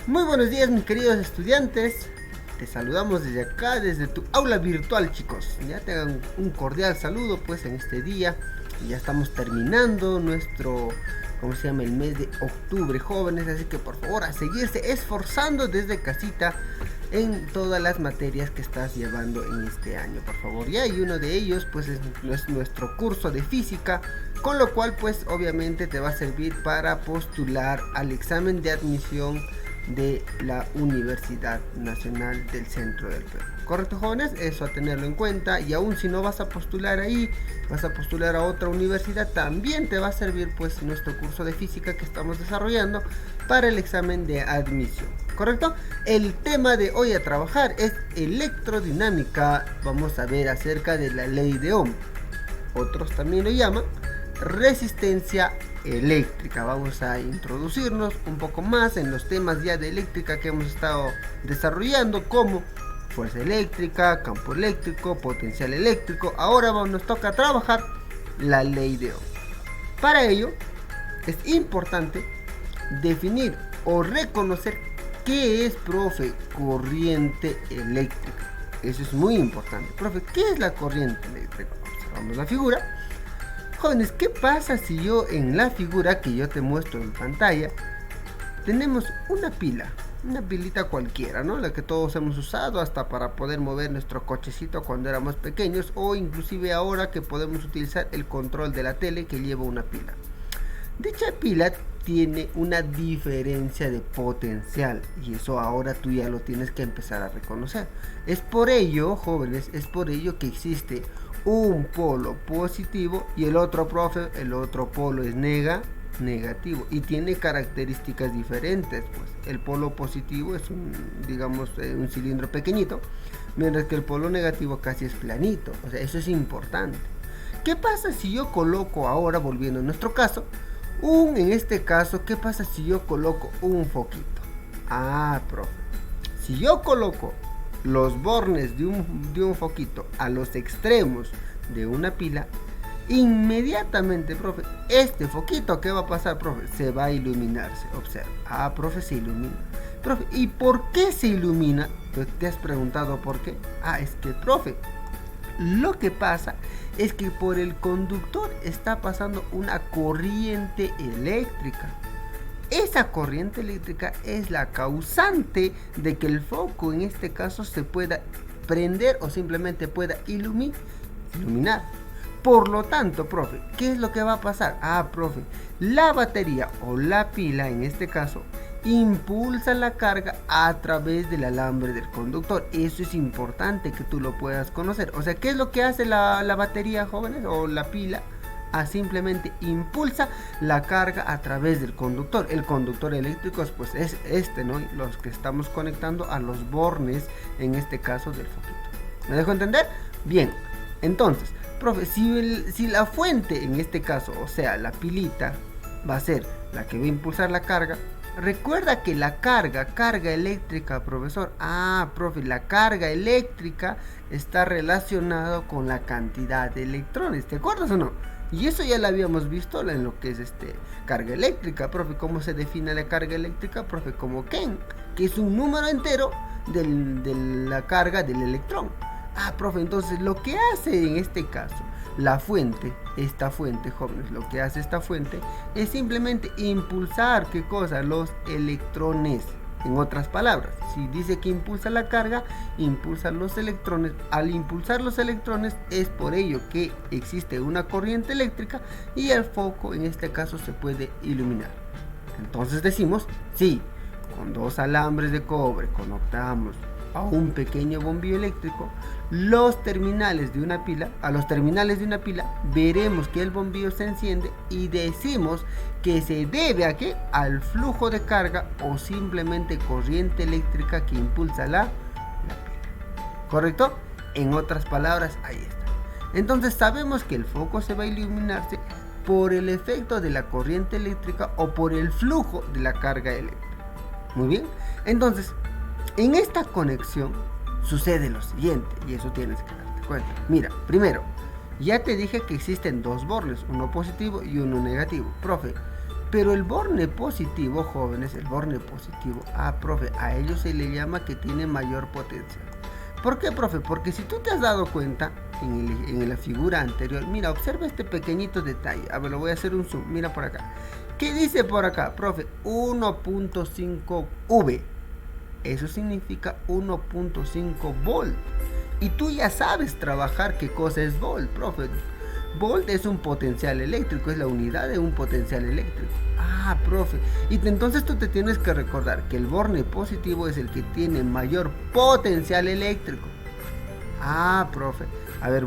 Muy buenos días, mis queridos estudiantes. Te saludamos desde acá, desde tu aula virtual, chicos. Ya te hagan un cordial saludo pues en este día. Ya estamos terminando nuestro, el mes de octubre, jóvenes. Así que por favor a seguirse esforzando desde casita en todas las materias que estás llevando en este año, por favor. Ya, y uno de ellos pues es nuestro curso de física, con lo cual pues obviamente te va a servir para postular al examen de admisión de la Universidad Nacional del Centro del Perú. ¿Correcto, jóvenes? Eso a tenerlo en cuenta. Y aún si no vas a postular ahí, vas a postular a otra universidad, también te va a servir pues nuestro curso de física que estamos desarrollando para el examen de admisión. ¿Correcto? El tema de hoy a trabajar es electrodinámica. Vamos a ver acerca de la ley de Ohm. Otros también lo llaman resistencia eléctrica. Vamos a introducirnos un poco más en los temas ya de eléctrica que hemos estado desarrollando, como fuerza eléctrica, campo eléctrico, potencial eléctrico. Ahora nos toca trabajar la ley de Ohm. Para ello es importante definir o reconocer qué es, profe, corriente eléctrica. Eso es muy importante. Profe, ¿qué es la corriente eléctrica? Observamos la figura. Jóvenes, ¿qué pasa si yo en la figura que yo te muestro en pantalla tenemos una pilita cualquiera, ¿no? La que todos hemos usado hasta para poder mover nuestro cochecito cuando éramos pequeños, o inclusive ahora que podemos utilizar el control de la tele que lleva una pila. Dicha pila tiene una diferencia de potencial, y eso ahora tú ya lo tienes que empezar a reconocer. Es por ello, jóvenes, es por ello que existe un polo positivo y el otro polo es negativo, y tiene características diferentes. Pues el polo positivo es un cilindro pequeñito, mientras que el polo negativo casi es planito. O sea, eso es importante. ¿Qué pasa si yo coloco ahora, volviendo a nuestro caso, en este caso, qué pasa si yo coloco un foquito? Profe, si yo coloco los bornes de un foquito a los extremos de una pila, inmediatamente, profe, este foquito, ¿qué va a pasar, profe? Se va a iluminarse. Observa. Profe, se ilumina. Profe, ¿y por qué se ilumina? ¿Te has preguntado por qué? Es que, profe, lo que pasa es que por el conductor está pasando una corriente eléctrica. Esa corriente eléctrica es la causante de que el foco en este caso se pueda prender o simplemente pueda iluminar. Por lo tanto, profe, ¿qué es lo que va a pasar? Profe, la batería o la pila en este caso impulsa la carga a través del alambre del conductor. Eso es importante que tú lo puedas conocer. O sea, ¿qué es lo que hace la batería, jóvenes, o la pila? Simplemente impulsa la carga a través del conductor. El conductor eléctrico pues es ¿no? Los que estamos conectando a los bornes, en este caso del foquito. ¿Me dejo entender? Bien, entonces, profe, si la fuente en este caso, o sea, la pilita, va a ser la que va a impulsar la carga. Recuerda que la carga eléctrica, profesor. Profe, la carga eléctrica está relacionada con la cantidad de electrones. ¿Te acuerdas o no? Y eso ya lo habíamos visto en lo que es carga eléctrica, profe. ¿Cómo se define la carga eléctrica, profe? Como que es un número entero de la carga del electrón. Profe, entonces lo que hace en este caso esta fuente, jóvenes, lo que hace esta fuente es simplemente impulsar, ¿qué cosa? Los electrones. En otras palabras, si dice que impulsa la carga, impulsa los electrones. Al impulsar los electrones, es por ello que existe una corriente eléctrica y el foco en este caso se puede iluminar. Entonces decimos, sí, con dos alambres de cobre conectamos a un pequeño bombillo eléctrico, a los terminales de una pila, veremos que el bombillo se enciende y decimos que se debe a ¿qué? Al flujo de carga o simplemente corriente eléctrica que impulsa la pila. ¿Correcto? En otras palabras, ahí está. Entonces sabemos que el foco se va a iluminarse por el efecto de la corriente eléctrica o por el flujo de la carga eléctrica. Muy bien, entonces en esta conexión sucede lo siguiente, y eso tienes que darte cuenta. Mira, primero, ya te dije que existen dos bornes, uno positivo y uno negativo. Profe, Pero el borne positivo, jóvenes, el borne positivo, profe, a ellos se le llama que tiene mayor potencial. ¿Por qué, profe? Porque si tú te has dado cuenta en la figura anterior, mira, observa este pequeñito detalle. A ver, lo voy a hacer un zoom, mira por acá. ¿Qué dice por acá, profe? 1.5V. Eso significa 1.5 volt. Y tú ya sabes trabajar qué cosa es volt, profe. Volt es un potencial eléctrico, es la unidad de un potencial eléctrico. Profe. Y entonces tú te tienes que recordar que el borne positivo es el que tiene mayor potencial eléctrico. Profe. A ver,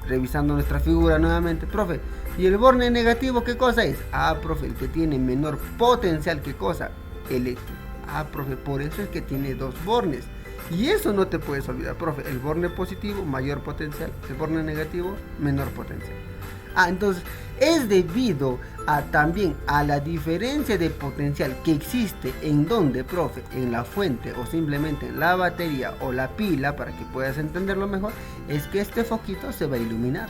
revisando nuestra figura nuevamente, profe. ¿Y el borne negativo qué cosa es? Profe, el que tiene menor potencial, ¿qué cosa? Eléctrico. Profe, por eso es que tiene dos bornes. Y eso no te puedes olvidar, profe. El borne positivo, mayor potencial. El borne negativo, menor potencial. Entonces, es debido también a la diferencia de potencial que existe en donde, profe, en la fuente o simplemente en la batería o la pila, para que puedas entenderlo mejor, es que este foquito se va a iluminar.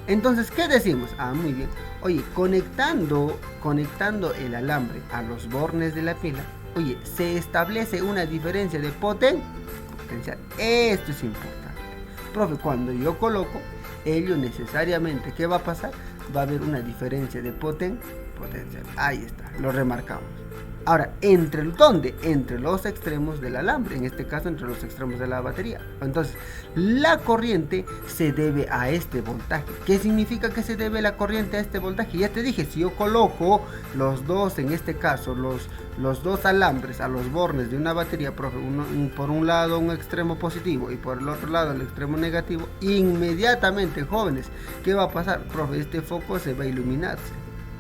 Entonces, ¿qué decimos? Muy bien. Oye, conectando el alambre a los bornes de la pila, oye, se establece una diferencia de potencial. Esto es importante. Profe, cuando yo coloco, ello necesariamente, ¿qué va a pasar? Va a haber una diferencia de potencial. Ahí está, lo remarcamos. Ahora, ¿entre dónde? Entre los extremos del alambre, en este caso entre los extremos de la batería. Entonces, la corriente se debe a este voltaje. ¿Qué significa que se debe la corriente a este voltaje? Ya te dije, si yo coloco los dos, en este caso, los dos alambres a los bornes de una batería, profe, por un lado un extremo positivo y por el otro lado el extremo negativo, inmediatamente, jóvenes, ¿qué va a pasar? Profe, este foco se va a iluminarse.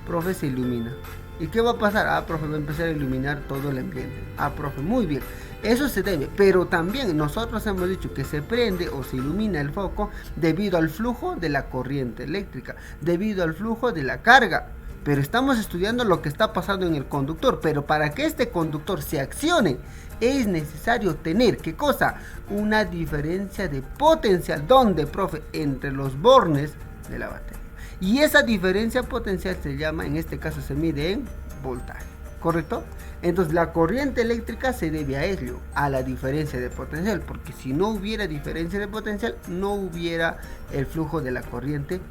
Profe, se ilumina. ¿Y qué va a pasar? Profe, va a empezar a iluminar todo el ambiente. Profe, muy bien. Eso se debe, pero también nosotros hemos dicho que se prende o se ilumina el foco debido al flujo de la corriente eléctrica, debido al flujo de la carga. Pero estamos estudiando lo que está pasando en el conductor. Pero para que este conductor se accione, es necesario tener, ¿qué cosa? Una diferencia de potencial. ¿Dónde, profe? Entre los bornes de la batería. Y esa diferencia potencial se llama, en este caso se mide en voltaje, ¿correcto? Entonces la corriente eléctrica se debe a ello, a la diferencia de potencial, porque si no hubiera diferencia de potencial, no hubiera el flujo de la corriente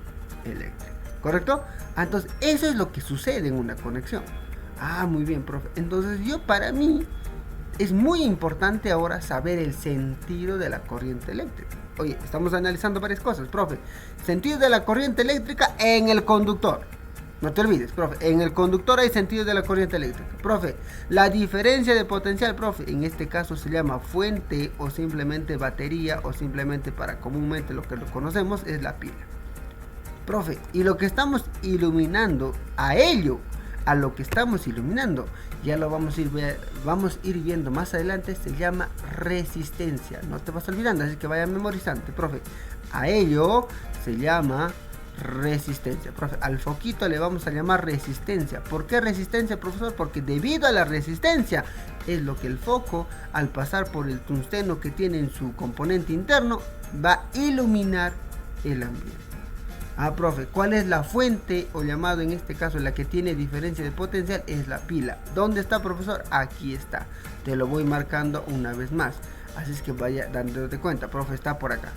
eléctrica, ¿correcto? Entonces eso es lo que sucede en una conexión. Muy bien, profe. Entonces para mí es muy importante ahora saber el sentido de la corriente eléctrica. Oye, estamos analizando varias cosas, profe. Sentido de la corriente eléctrica en el conductor. No te olvides, profe. En el conductor hay sentido de la corriente eléctrica. Profe, la diferencia de potencial, profe, en este caso se llama fuente o simplemente batería o simplemente para comúnmente lo que lo conocemos es la pila. Profe, y lo que estamos iluminando, a lo que estamos iluminando, ya lo vamos a ir viendo más adelante, se llama resistencia. No te vas olvidando, así que vaya memorizando, profe. A ello se llama resistencia, profe. Al foquito le vamos a llamar resistencia. ¿Por qué resistencia, profesor? Porque debido a la resistencia es lo que el foco, al pasar por el tungsteno que tiene en su componente interno, va a iluminar el ambiente. Profe, ¿cuál es la fuente o llamado en este caso la que tiene diferencia de potencial? Es la pila. ¿Dónde está, profesor? Aquí está. Te lo voy marcando una vez más. Así es que vaya dándote cuenta. Profe, está por acá.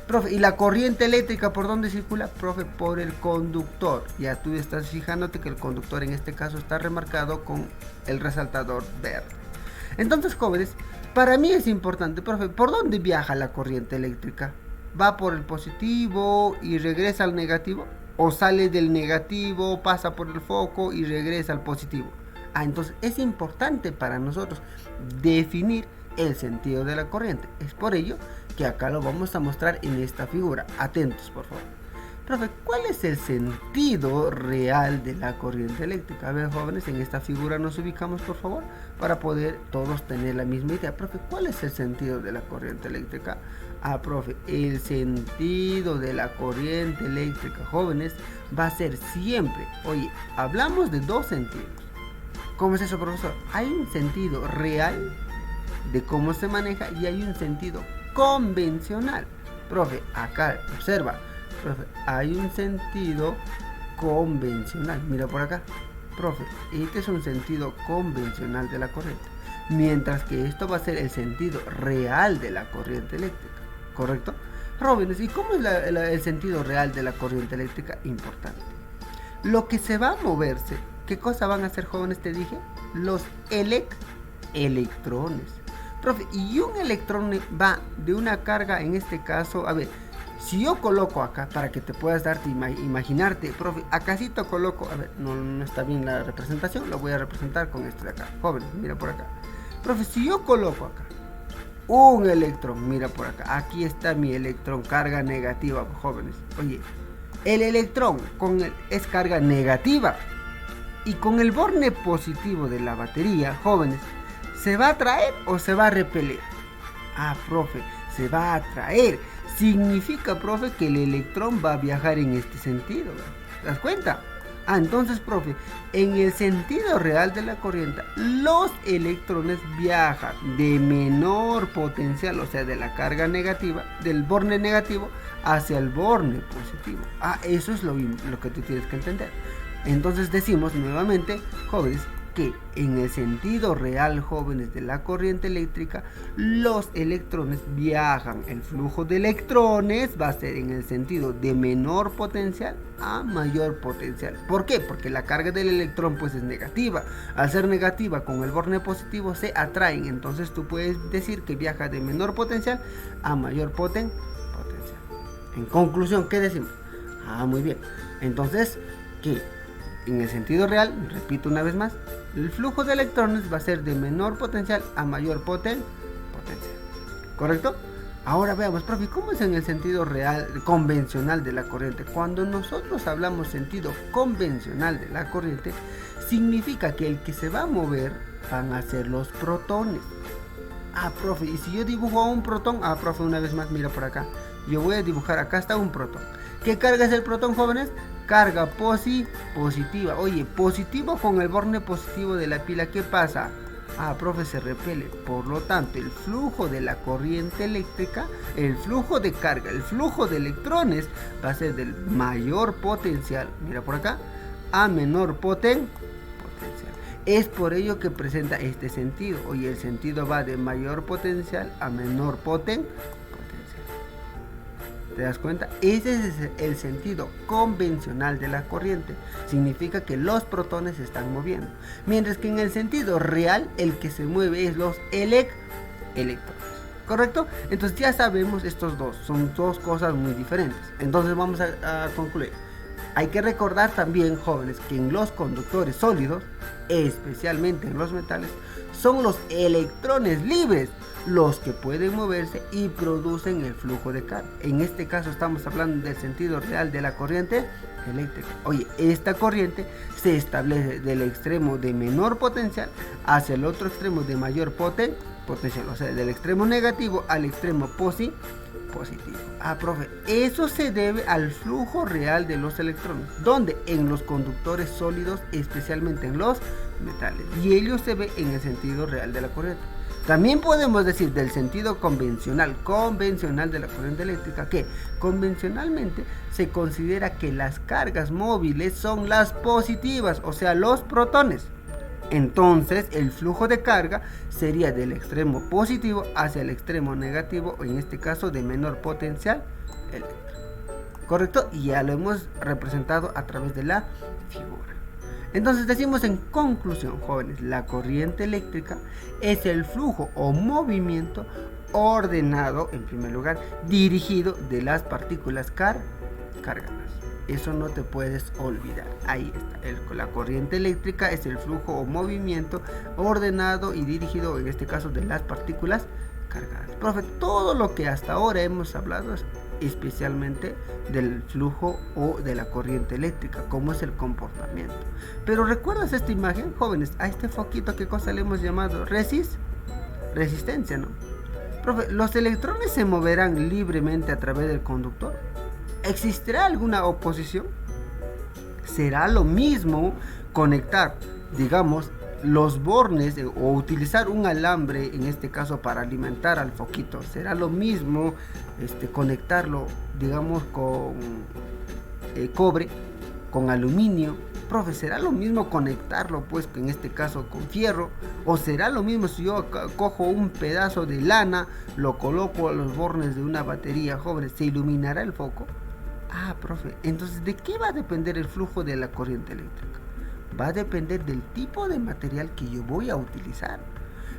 Profe, ¿y la corriente eléctrica por dónde circula? Profe, por el conductor. Ya tú estás fijándote que el conductor en este caso está remarcado con el resaltador verde. Entonces, jóvenes, para mí es importante, profe, ¿por dónde viaja la corriente eléctrica? ¿Va por el positivo y regresa al negativo? ¿O sale del negativo, pasa por el foco y regresa al positivo? Entonces es importante para nosotros definir el sentido de la corriente. Es por ello que acá lo vamos a mostrar en esta figura. Atentos, por favor. Profe, ¿cuál es el sentido real de la corriente eléctrica? A ver, jóvenes, en esta figura nos ubicamos, por favor, para poder todos tener la misma idea. Profe, ¿cuál es el sentido de la corriente eléctrica? Profe, el sentido de la corriente eléctrica, jóvenes, va a ser siempre, oye, hablamos de dos sentidos. ¿Cómo es eso, profesor? Hay un sentido real de cómo se maneja y hay un sentido convencional. Profe, acá, observa, profe, hay un sentido convencional, mira por acá. Profe, este es un sentido convencional de la corriente, mientras que esto va a ser el sentido real de la corriente eléctrica, ¿correcto? Jóvenes, ¿y cómo es el sentido real de la corriente eléctrica? Importante. Lo que se va a moverse, ¿qué cosa van a hacer, jóvenes? Te dije, los electrones. Profe, y un electrón va de una carga, en este caso, a ver, si yo coloco acá, para que te puedas darte, imaginarte, profe, acácito coloco, a ver, no está bien la representación, lo voy a representar con esto de acá. Jóvenes, mira por acá. Profe, si yo coloco acá un electrón, mira por acá, aquí está mi electrón, carga negativa, jóvenes. Oye, el electrón es carga negativa, y con el borne positivo de la batería, jóvenes, ¿se va a atraer o se va a repeler? Ah, profe, se va a atraer. Significa, profe, que el electrón va a viajar en este sentido. ¿Te das cuenta? Ah, entonces, profe, en el sentido real de la corriente, los electrones viajan de menor potencial, o sea, de la carga negativa, del borne negativo, hacia el borne positivo. Ah, eso es lo que tú tienes que entender. Entonces decimos nuevamente, jóvenes, que en el sentido real, jóvenes, de la corriente eléctrica, los electrones viajan, el flujo de electrones va a ser en el sentido de menor potencial a mayor potencial. ¿Por qué? porque la carga del electrón pues es negativa. Al ser negativa, con el borne positivo se atraen, entonces tú puedes decir que viaja de menor potencial a mayor potencial. En conclusión, ¿qué decimos? Ah, muy bien. Entonces, que en el sentido real, repito una vez más, el flujo de electrones va a ser de menor potencial a mayor potencial. ¿Correcto? Ahora veamos, profe, ¿cómo es en el sentido real, convencional de la corriente? Cuando nosotros hablamos sentido convencional de la corriente, significa que el que se va a mover van a ser los protones. Ah, profe, y si yo dibujo un protón, ah, profe, una vez más, mira por acá. Yo voy a dibujar, acá está un protón. ¿Qué carga es el protón, jóvenes? Carga positiva. Oye, positivo con el borne positivo de la pila, ¿qué pasa? Ah, profe, se repele. Por lo tanto, el flujo de la corriente eléctrica, el flujo de carga, el flujo de electrones va a ser del mayor potencial, mira por acá, a menor potencial. Es por ello que presenta este sentido. Oye, el sentido va de mayor potencial a menor potencial. ¿Te das cuenta? Ese es el sentido convencional de la corriente. Significa que los protones se están moviendo. Mientras que en el sentido real, el que se mueve es los electrones. ¿Correcto? Entonces ya sabemos estos dos. Son dos cosas muy diferentes. Entonces vamos a concluir. Hay que recordar también, jóvenes, que en los conductores sólidos, especialmente en los metales, son los electrones libres los que pueden moverse y producen el flujo de carga. En este caso estamos hablando del sentido real de la corriente eléctrica. Oye, esta corriente se establece del extremo de menor potencial hacia el otro extremo de mayor potencial, o sea, del extremo negativo al extremo positivo. Ah, profe, eso se debe al flujo real de los electrones, donde en los conductores sólidos, especialmente en los metales, y ello se ve en el sentido real de la corriente. También podemos decir del sentido convencional de la corriente eléctrica, que convencionalmente se considera que las cargas móviles son las positivas, o sea, los protones. Entonces el flujo de carga sería del extremo positivo hacia el extremo negativo, o en este caso de menor potencial eléctrico. ¿Correcto? Y ya lo hemos representado a través de la figura. Entonces decimos en conclusión, jóvenes, la corriente eléctrica es el flujo o movimiento ordenado, en primer lugar, dirigido de las partículas cargadas. Eso no te puedes olvidar. Ahí está. La corriente eléctrica es el flujo o movimiento ordenado y dirigido, en este caso, de las partículas cargadas. Profe, todo lo que hasta ahora hemos hablado es especialmente del flujo o de la corriente eléctrica, cómo es el comportamiento. Pero ¿recuerdas esta imagen, jóvenes? A este foquito, ¿qué cosa le hemos llamado? Resistencia, ¿no? Profe, ¿los electrones se moverán libremente a través del conductor? ¿Existirá alguna oposición? ¿Será lo mismo conectar, digamos, los bornes o utilizar un alambre, en este caso para alimentar al foquito? ¿Será lo mismo conectarlo, digamos, con cobre, con aluminio? profe, ¿será lo mismo conectarlo pues en este caso con fierro? ¿O será lo mismo si yo cojo un pedazo de lana, lo coloco a los bornes de una batería, jóvenes? ¿Se iluminará el foco? Ah, profe, entonces ¿de qué va a depender el flujo de la corriente eléctrica? Va a depender del tipo de material que yo voy a utilizar,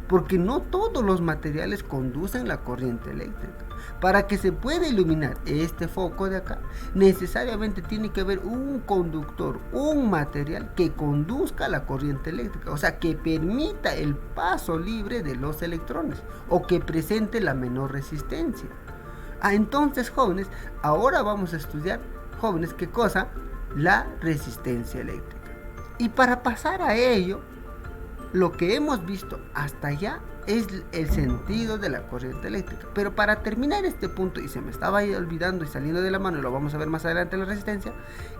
porque no todos los materiales conducen la corriente eléctrica. Para que se pueda iluminar este foco de acá, necesariamente tiene que haber un conductor, un material que conduzca la corriente eléctrica, o sea, que permita el paso libre de los electrones o que presente la menor resistencia. Entonces, jóvenes, ahora vamos a estudiar, jóvenes, ¿qué cosa? La resistencia eléctrica. Y para pasar a ello, lo que hemos visto hasta allá es el sentido de la corriente eléctrica. Pero para terminar este punto, y se me estaba olvidando y saliendo de la mano, y lo vamos a ver más adelante en la resistencia,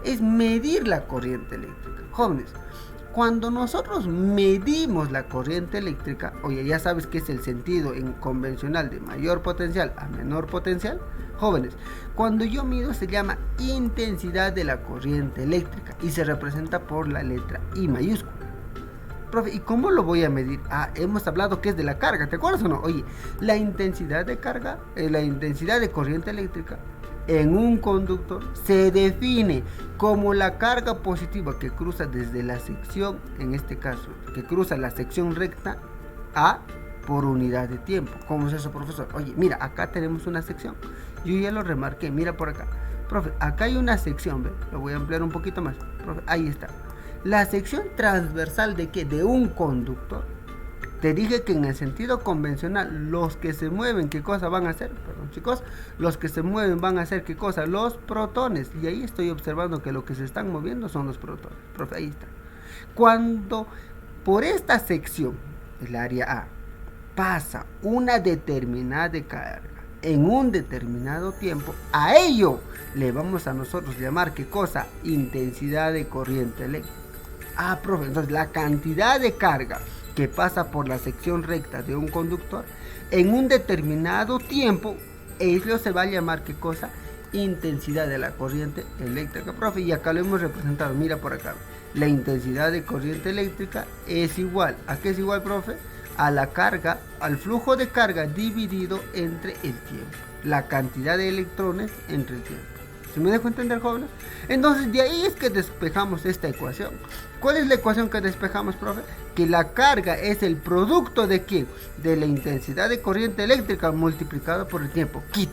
es medir la corriente eléctrica. Jóvenes, cuando nosotros medimos la corriente eléctrica, oye, ya sabes que es el sentido en convencional de mayor potencial a menor potencial. Jóvenes, cuando yo mido se llama intensidad de la corriente eléctrica y se representa por la letra I mayúscula. Profe, ¿y cómo lo voy a medir? Hemos hablado que es de la carga, ¿te acuerdas o no? Oye, la intensidad de carga, la intensidad de corriente eléctrica en un conductor se define como la carga positiva que cruza desde la sección, en este caso, que cruza la sección recta A por unidad de tiempo. ¿Cómo es eso, profesor? Oye, mira, acá tenemos una sección. Yo ya lo remarqué, mira por acá. Profe, acá hay una sección, ¿ve? Lo voy a ampliar un poquito más. Profe, ahí está. La sección transversal de ¿qué? De un conductor. Te dije que en el sentido convencional, los que se mueven, ¿qué cosa van a hacer? Perdón, chicos, los que se mueven van a hacer ¿qué cosa? Los protones. Y ahí estoy observando que lo que se están moviendo son los protones. Profe, ahí está. Cuando por esta sección, el área A, pasa una determinada carga en un determinado tiempo, a ello le vamos a nosotros llamar ¿qué cosa? Intensidad de corriente eléctrica. Profe, entonces la cantidad de carga que pasa por la sección recta de un conductor en un determinado tiempo, ello se va a llamar ¿qué cosa? Intensidad de la corriente eléctrica, profe, y acá lo hemos representado, mira por acá, la intensidad de corriente eléctrica es igual, ¿a qué es igual, profe? A la carga, al flujo de carga dividido entre el tiempo, la cantidad de electrones entre el tiempo. ¿Se me dejó entender, jóvenes? Entonces de ahí es que despejamos esta ecuación. ¿Cuál es la ecuación que despejamos, profe? Que la carga es el producto de ¿qué? De la intensidad de corriente eléctrica multiplicado por el tiempo. KIT.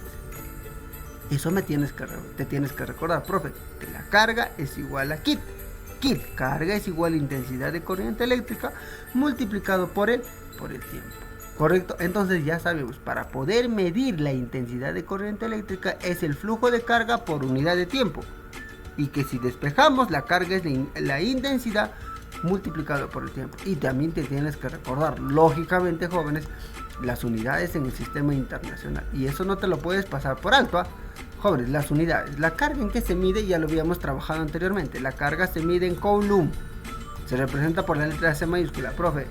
Eso te tienes que recordar, profe, que la carga es igual a KIT. KIT, carga es igual a intensidad de corriente eléctrica multiplicado por el tiempo. ¿Correcto? Entonces ya sabemos, para poder medir la intensidad de corriente eléctrica es el flujo de carga por unidad de tiempo. Y que si despejamos, la carga es la intensidad multiplicado por el tiempo. Y también te tienes que recordar, lógicamente, jóvenes, las unidades en el sistema internacional. Y eso no te lo puedes pasar por alto, Jóvenes, las unidades. La carga en que se mide ya lo habíamos trabajado anteriormente. La carga se mide en Coulomb. Se representa por la letra C mayúscula. Profe,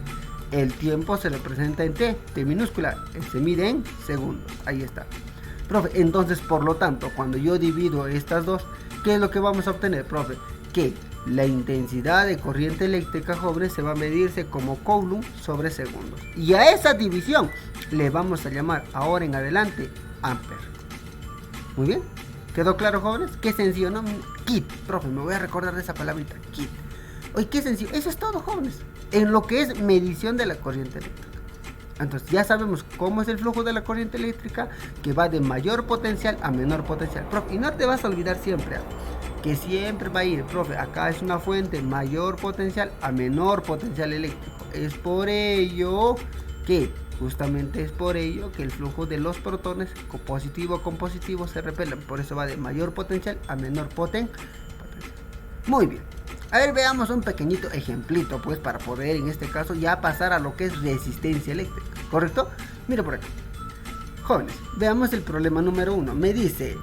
el tiempo se representa en T minúscula. Se mide en segundos. Ahí está. Profe, entonces, por lo tanto, cuando yo divido estas dos, ¿qué es lo que vamos a obtener, profe? Que la intensidad de corriente eléctrica, jóvenes, se va a medirse como Coulomb sobre segundos. Y a esa división le vamos a llamar ahora en adelante Ampere. Muy bien. ¿Quedó claro, jóvenes? Qué sencillo, ¿no? KIT, profe, me voy a recordar de esa palabrita, KIT. Oye, qué sencillo. Eso es todo, jóvenes, en lo que es medición de la corriente eléctrica. Entonces ya sabemos cómo es el flujo de la corriente eléctrica, que va de mayor potencial a menor potencial. Profe, y no te vas a olvidar siempre, que siempre va a ir, profe, acá es una fuente mayor potencial a menor potencial eléctrico. Es por ello que, justamente es por ello que el flujo de los protones positivo con positivo se repelan. Por eso va de mayor potencial a menor potencial. Muy bien. A ver, veamos un pequeñito ejemplito, pues, para poder en este caso ya pasar a lo que es resistencia eléctrica, ¿correcto? Mira por acá. Jóvenes, veamos el problema número 1. Me dice,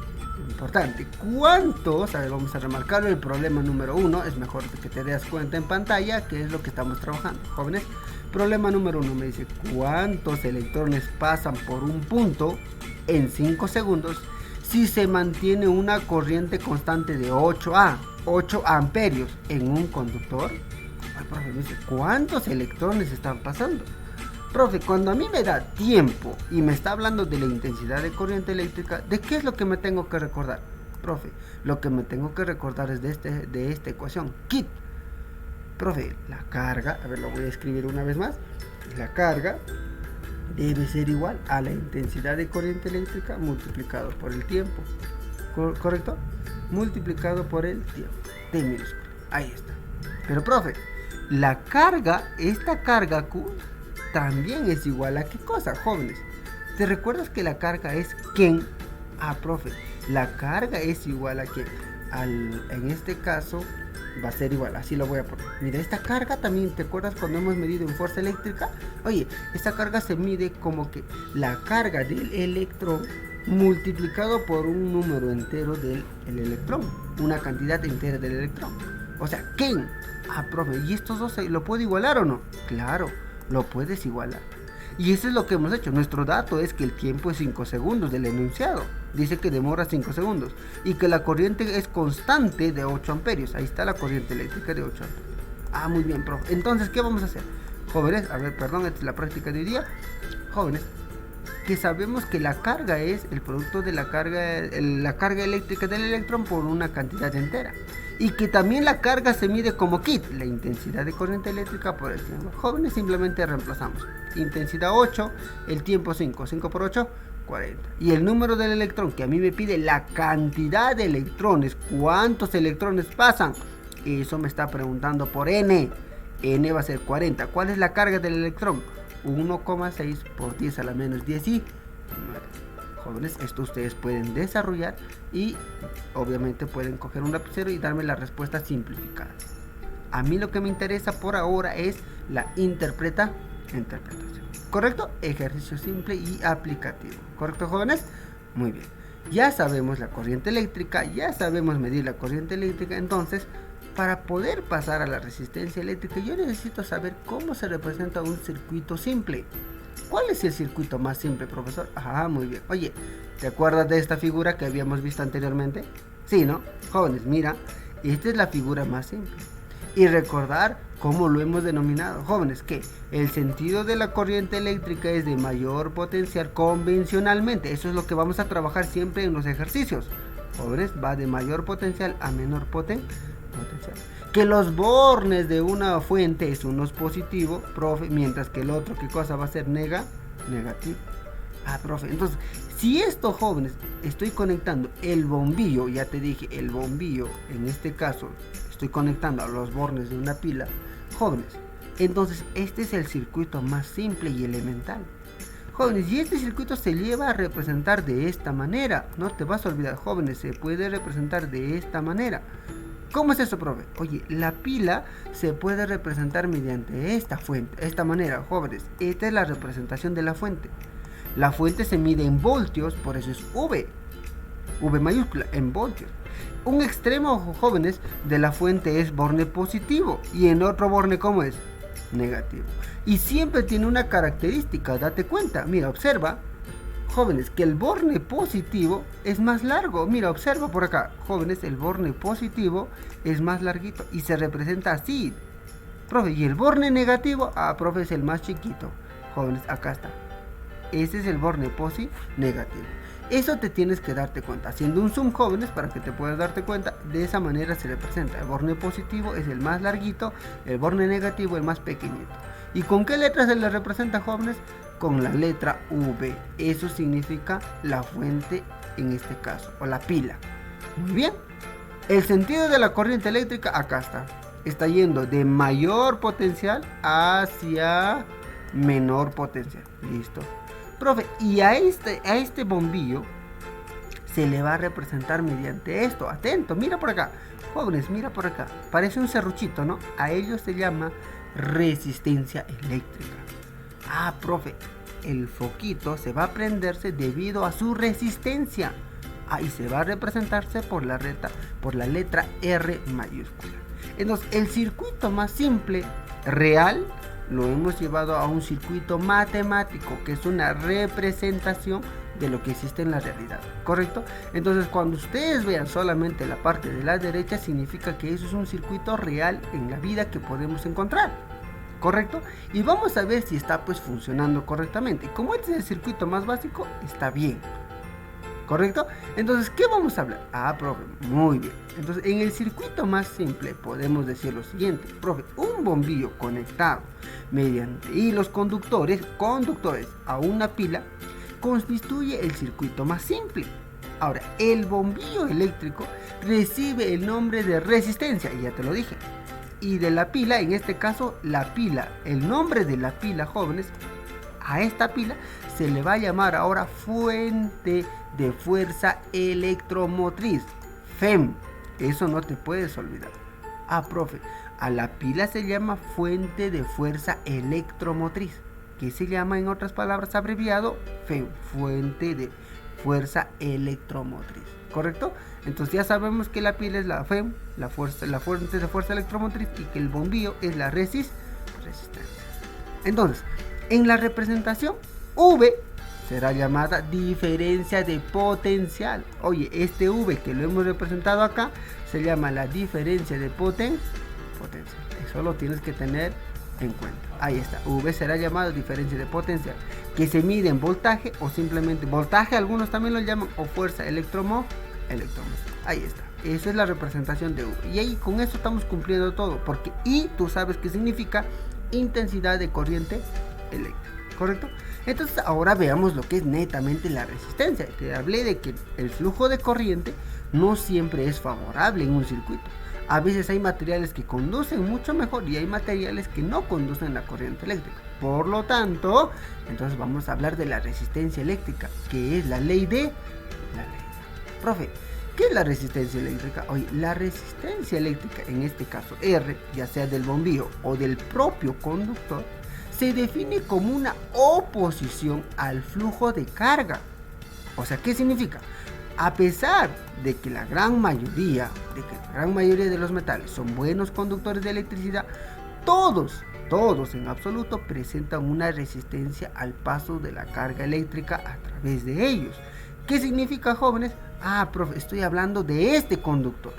importante, ¿cuántos? A ver, vamos a remarcarlo. El problema número 1, es mejor que te des cuenta en pantalla que es lo que estamos trabajando. Jóvenes, problema número 1 me dice, ¿cuántos electrones pasan por un punto en 5 segundos si se mantiene una corriente constante de 8A 8 amperios en un conductor. Ay, profe, me dice, ¿cuántos electrones están pasando? Profe, cuando a mí me da tiempo y me está hablando de la intensidad de corriente eléctrica, ¿de qué es lo que me tengo que recordar? Profe, lo que me tengo que recordar es de esta ecuación, KIT. Profe, la carga, a ver, lo voy a escribir una vez más. La carga debe ser igual a la intensidad de corriente eléctrica multiplicado por el tiempo. ¿Correcto? Multiplicado por el tiempo. T minúscula. Ahí está. Pero, profe, la carga, esta carga Q, también es igual a qué cosa, jóvenes. ¿Te recuerdas que la carga es quién? Ah, profe, la carga es igual a quién. En este caso va a ser igual, así lo voy a poner. Mira, esta carga también, ¿te acuerdas cuando hemos medido en fuerza eléctrica? Oye, esta carga se mide como que la carga del electrón multiplicado por un número entero del electrón, una cantidad entera del electrón. O sea, ¿quién? Ah, profe, ¿y estos dos lo puedo igualar o no? Claro, lo puedes igualar. Y eso es lo que hemos hecho. Nuestro dato es que el tiempo es 5 segundos del enunciado. Dice que demora 5 segundos. Y que la corriente es constante de 8 amperios. Ahí está la corriente eléctrica de 8 amperios. Ah, muy bien, profe. Entonces, ¿qué vamos a hacer? Jóvenes, a ver, perdón, esta es la práctica de hoy día. Jóvenes, que sabemos que la carga es el producto de la carga eléctrica del electrón por una cantidad entera. Y que también la carga se mide como KIT, la intensidad de corriente eléctrica por el tiempo. Jóvenes, simplemente reemplazamos. Intensidad 8, el tiempo 5. 5 por 8, 40. Y el número del electrón, que a mí me pide la cantidad de electrones. ¿Cuántos electrones pasan? Eso me está preguntando por N. N va a ser 40. ¿Cuál es la carga del electrón? 1,6 por 10 a la menos 10 y 9. Jóvenes, esto ustedes pueden desarrollar y obviamente pueden coger un lapicero y darme la respuesta simplificada. A mí lo que me interesa por ahora es la interpretación. ¿Correcto? Ejercicio simple y aplicativo. ¿Correcto, jóvenes? Muy bien. Ya sabemos la corriente eléctrica, ya sabemos medir la corriente eléctrica, entonces para poder pasar a la resistencia eléctrica yo necesito saber cómo se representa un circuito simple. ¿Cuál es el circuito más simple, profesor? Ah, muy bien. Oye, ¿te acuerdas de esta figura que habíamos visto anteriormente? Sí, ¿no? Jóvenes, mira, esta es la figura más simple. Y recordar cómo lo hemos denominado. Jóvenes, que el sentido de la corriente eléctrica es de mayor potencial convencionalmente. Eso es lo que vamos a trabajar siempre en los ejercicios. Jóvenes, va de mayor potencial a menor potencial. Que los bornes de una fuente es uno positivo, profe, mientras que el otro, ¿qué cosa va a ser? Negativo. Ah, profe, entonces, si esto, jóvenes, estoy conectando el bombillo, ya te dije, el bombillo, en este caso, estoy conectando a los bornes de una pila, jóvenes, entonces este es el circuito más simple y elemental. Jóvenes, y este circuito se lleva a representar de esta manera, no te vas a olvidar, jóvenes, se puede representar de esta manera. ¿Cómo es eso, profe? Oye, la pila se puede representar mediante esta fuente, esta manera, jóvenes. Esta es la representación de la fuente. La fuente se mide en voltios, por eso es V mayúscula, en voltios. Un extremo, jóvenes, de la fuente es borne positivo y en otro borne, ¿cómo es? Negativo. Y siempre tiene una característica, date cuenta, mira, observa. Jóvenes, que el borne positivo es más largo. Mira, observa por acá. Jóvenes, el borne positivo es más larguito y se representa así. Profe, ¿y el borne negativo? Ah, profe, es el más chiquito. Jóvenes, acá está. Ese es el borne negativo. Eso te tienes que darte cuenta. Haciendo un zoom, jóvenes, para que te puedas darte cuenta. De esa manera se representa. El borne positivo es el más larguito. El borne negativo el más pequeñito. ¿Y con qué letra se le representa, jóvenes? Con la letra V. Eso significa la fuente en este caso, o la pila. Muy bien. El sentido de la corriente eléctrica acá está. Está yendo de mayor potencial hacia menor potencial. Listo. Profe, y a este bombillo se le va a representar mediante esto. Atento, mira por acá. Jóvenes, mira por acá. Parece un serruchito, ¿no? A ello se llama resistencia eléctrica. Ah, profe, el foquito se va a prenderse debido a su resistencia. Ah, y se va a representarse por la letra R mayúscula. Entonces, el circuito más simple, real, lo hemos llevado a un circuito matemático, que es una representación de lo que existe en la realidad, ¿correcto? Entonces cuando ustedes vean solamente la parte de la derecha, significa que eso es un circuito real en la vida que podemos encontrar, ¿correcto? Y vamos a ver si está pues funcionando correctamente. Y como este es el circuito más básico, está bien, ¿correcto? Entonces, ¿qué vamos a hablar? Profe, muy bien. Entonces, en el circuito más simple podemos decir lo siguiente, profe, un bombillo conectado mediante hilos conductores a una pila constituye el circuito más simple. Ahora, el bombillo eléctrico recibe el nombre de resistencia, y ya te lo dije. Y de la pila, en este caso, la pila, el nombre de la pila, jóvenes, a esta pila se le va a llamar ahora fuente de fuerza electromotriz, FEM. Eso no te puedes olvidar. Profe, a la pila se llama fuente de fuerza electromotriz, que se llama en otras palabras abreviado FEM, fuente de fuerza electromotriz, ¿correcto? Entonces ya sabemos que la pila es la FEM, la fuente de fuerza electromotriz, y que el bombillo es la resistencia. Entonces, en la representación, V será llamada diferencia de potencial. Oye, este V que lo hemos representado acá se llama la diferencia de potencial. Eso lo tienes que tener en cuenta. Ahí está. V será llamado diferencia de potencial, que se mide en voltaje o simplemente voltaje, algunos también lo llaman, o fuerza electromotriz. Ahí está. Esa es la representación de V. Y ahí con eso estamos cumpliendo todo, porque I tú sabes que significa intensidad de corriente eléctrica, ¿correcto? Entonces ahora veamos lo que es netamente la resistencia. Te hablé de que el flujo de corriente no siempre es favorable en un circuito. A veces hay materiales que conducen mucho mejor y hay materiales que no conducen la corriente eléctrica. Por lo tanto, entonces vamos a hablar de la resistencia eléctrica, que es la ley de... Profe, ¿qué es la resistencia eléctrica? Oye, la resistencia eléctrica, en este caso R, ya sea del bombillo o del propio conductor, se define como una oposición al flujo de carga. O sea, ¿qué significa? A pesar de que la gran mayoría de los metales son buenos conductores de electricidad, todos en absoluto presentan una resistencia al paso de la carga eléctrica a través de ellos. ¿Qué significa, jóvenes? Profe, estoy hablando de este conductor.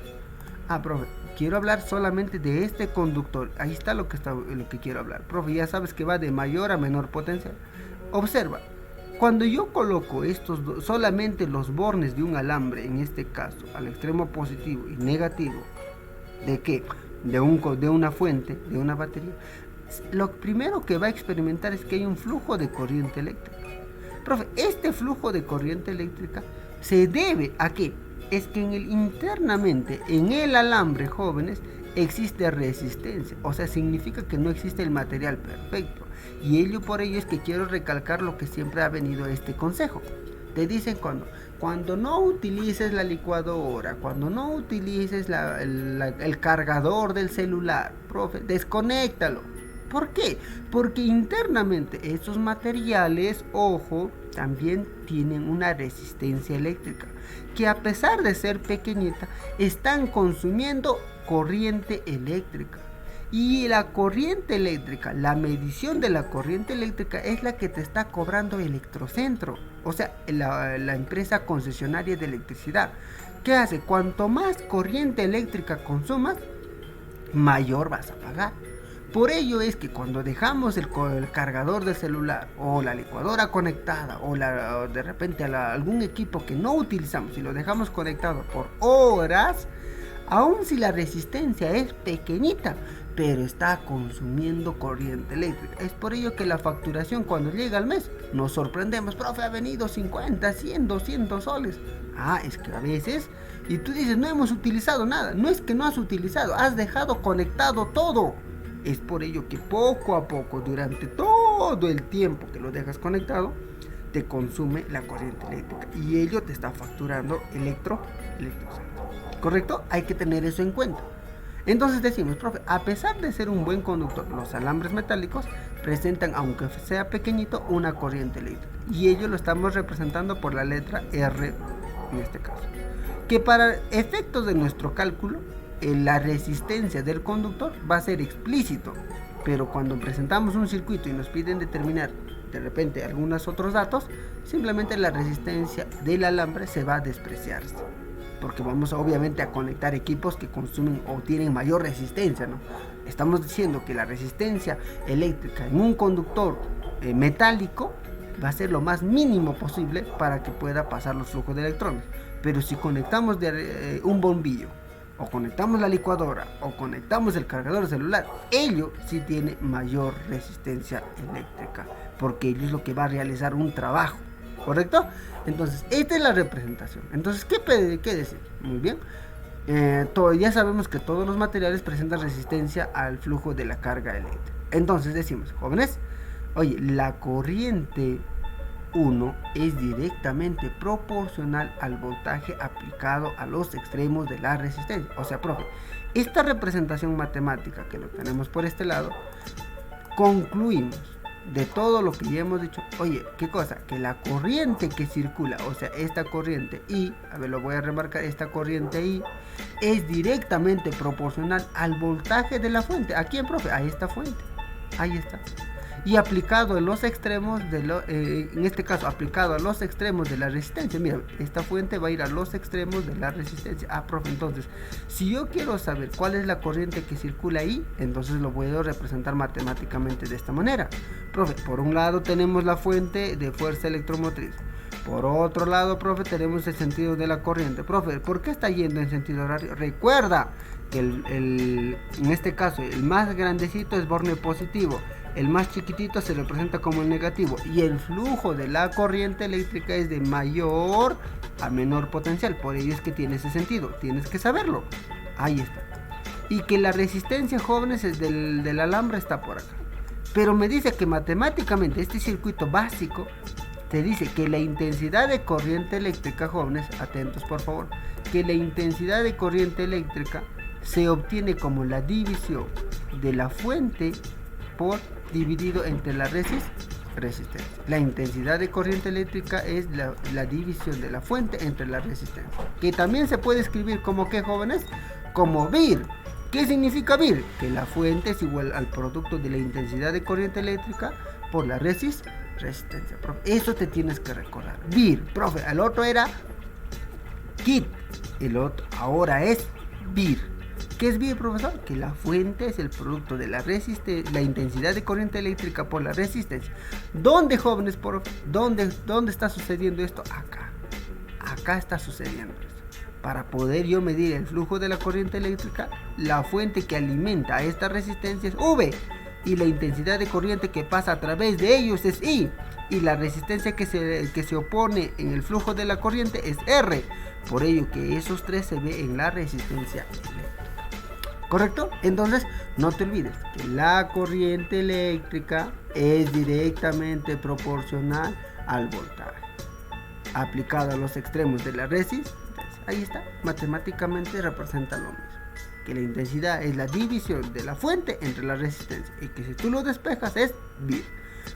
Profe, quiero hablar solamente de este conductor. Ahí está lo que quiero hablar. Profe, ya sabes que va de mayor a menor potencia. Observa, cuando yo coloco solamente los bornes de un alambre, en este caso, al extremo positivo y negativo, ¿de qué? De una fuente, de una batería, lo primero que va a experimentar es que hay un flujo de corriente eléctrica. Profe, este flujo de corriente eléctrica se debe a qué? Es que internamente en el alambre, jóvenes, existe resistencia, o sea, significa que no existe el material perfecto. Y por ello es que quiero recalcar lo que siempre ha venido este consejo. Te dicen cuando no utilices la licuadora, cuando no utilices el cargador del celular, profe, desconéctalo. ¿Por qué? Porque internamente estos materiales, ojo, también tienen una resistencia eléctrica, que a pesar de ser pequeñita, están consumiendo corriente eléctrica. Y la corriente eléctrica, la medición de la corriente eléctrica es la que te está cobrando Electrocentro, o sea, la empresa concesionaria de electricidad. ¿Qué hace? Cuanto más corriente eléctrica consumas, mayor vas a pagar. Por ello es que cuando dejamos el cargador del celular o la licuadora conectada o de repente algún equipo que no utilizamos y lo dejamos conectado por horas, aun si la resistencia es pequeñita, pero está consumiendo corriente eléctrica. Es por ello que la facturación cuando llega al mes nos sorprendemos. Profe, ha venido 50, 100, 200 soles. Es que a veces, y tú dices, no hemos utilizado nada. No es que no has utilizado, has dejado conectado todo. Es por ello que poco a poco, durante todo el tiempo que lo dejas conectado, te consume la corriente eléctrica y ello te está facturando Electrocentro. ¿Correcto? Hay que tener eso en cuenta. Entonces decimos, profe, a pesar de ser un buen conductor, los alambres metálicos presentan, aunque sea pequeñito, una corriente eléctrica. Y ello lo estamos representando por la letra R en este caso. Que para efectos de nuestro cálculo, la resistencia del conductor va a ser explícito, pero cuando presentamos un circuito y nos piden determinar de repente algunos otros datos, simplemente la resistencia del alambre se va a despreciar, porque vamos obviamente a conectar equipos que consumen o tienen mayor resistencia, ¿no? Estamos diciendo que la resistencia eléctrica en un conductor metálico va a ser lo más mínimo posible para que pueda pasar los flujos de electrones. Pero si conectamos un bombillo, o conectamos la licuadora, o conectamos el cargador celular, ello sí tiene mayor resistencia eléctrica, porque ello es lo que va a realizar un trabajo, ¿correcto? Entonces, esta es la representación. Entonces, ¿qué decir? Muy bien. Ya sabemos que todos los materiales presentan resistencia al flujo de la carga eléctrica. Entonces decimos, jóvenes, oye, la corriente 1 es directamente proporcional al voltaje aplicado a los extremos de la resistencia. O sea, profe, esta representación matemática que lo tenemos por este lado, concluimos de todo lo que ya hemos dicho. Oye, ¿qué cosa? Que la corriente que circula, o sea, esta corriente I, a ver, lo voy a remarcar, esta corriente I es directamente proporcional al voltaje de la fuente. ¿A quién, profe? A esta fuente. Ahí está. Y aplicado en los extremos, en este caso, aplicado a los extremos de la resistencia. Mira, esta fuente va a ir a los extremos de la resistencia. Ah, profe, entonces, si yo quiero saber cuál es la corriente que circula ahí, entonces lo puedo representar matemáticamente de esta manera. Profe, por un lado tenemos la fuente de fuerza electromotriz. Por otro lado, profe, tenemos el sentido de la corriente. Profe, ¿por qué está yendo en sentido horario? Recuerda que en este caso, el más grandecito es borne positivo. El más chiquitito se representa como el negativo, y el flujo de la corriente eléctrica es de mayor a menor potencial. Por ello es que tiene ese sentido, tienes que saberlo. Ahí está. Y que la resistencia, jóvenes, del alambre está por acá. Pero me dice que matemáticamente este circuito básico te dice que la intensidad de corriente eléctrica, jóvenes, atentos por favor, que la intensidad de corriente eléctrica se obtiene como la división de la fuente por dividido entre la resistencia. La intensidad de corriente eléctrica es la división de la fuente entre la resistencia, que también se puede escribir como, ¿qué, jóvenes? Como VIR. ¿Qué significa VIR? Que la fuente es igual al producto de la intensidad de corriente eléctrica por la resistencia. Profe, eso te tienes que recordar. VIR, profe, el otro era KIT, el otro ahora es VIR. ¿Qué es VIR, profesor? Que la fuente es el producto de la intensidad de corriente eléctrica por la resistencia. ¿Dónde, jóvenes? ¿Dónde está sucediendo esto? Acá está sucediendo esto. Para poder yo medir el flujo de la corriente eléctrica, la fuente que alimenta a esta resistencia es V, y la intensidad de corriente que pasa a través de ellos es I, y la resistencia que se opone en el flujo de la corriente es R. Por ello que esos tres se ve en la resistencia eléctrica. ¿Correcto? Entonces, no te olvides que la corriente eléctrica es directamente proporcional al voltaje aplicado a los extremos de la resistencia. Ahí está, matemáticamente representa lo mismo. Que la intensidad es la división de la fuente entre la resistencia, y que si tú lo despejas es VIR.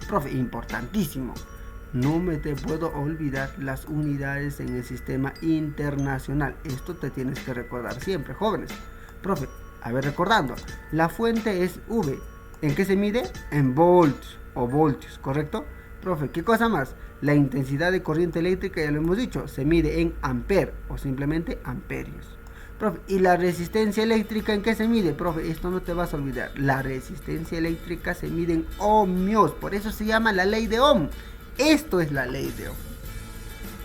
Profe, importantísimo. No me te puedo olvidar las unidades en el sistema internacional. Esto te tienes que recordar siempre, jóvenes. Profe, a ver, recordando, la fuente es V. ¿En qué se mide? En volts o voltios, ¿correcto? Profe, ¿qué cosa más? La intensidad de corriente eléctrica, ya lo hemos dicho, se mide en amper o simplemente amperios. Profe, ¿y la resistencia eléctrica en qué se mide? Profe, esto no te vas a olvidar. La resistencia eléctrica se mide en ohmios, por eso se llama la ley de Ohm. Esto es la ley de Ohm.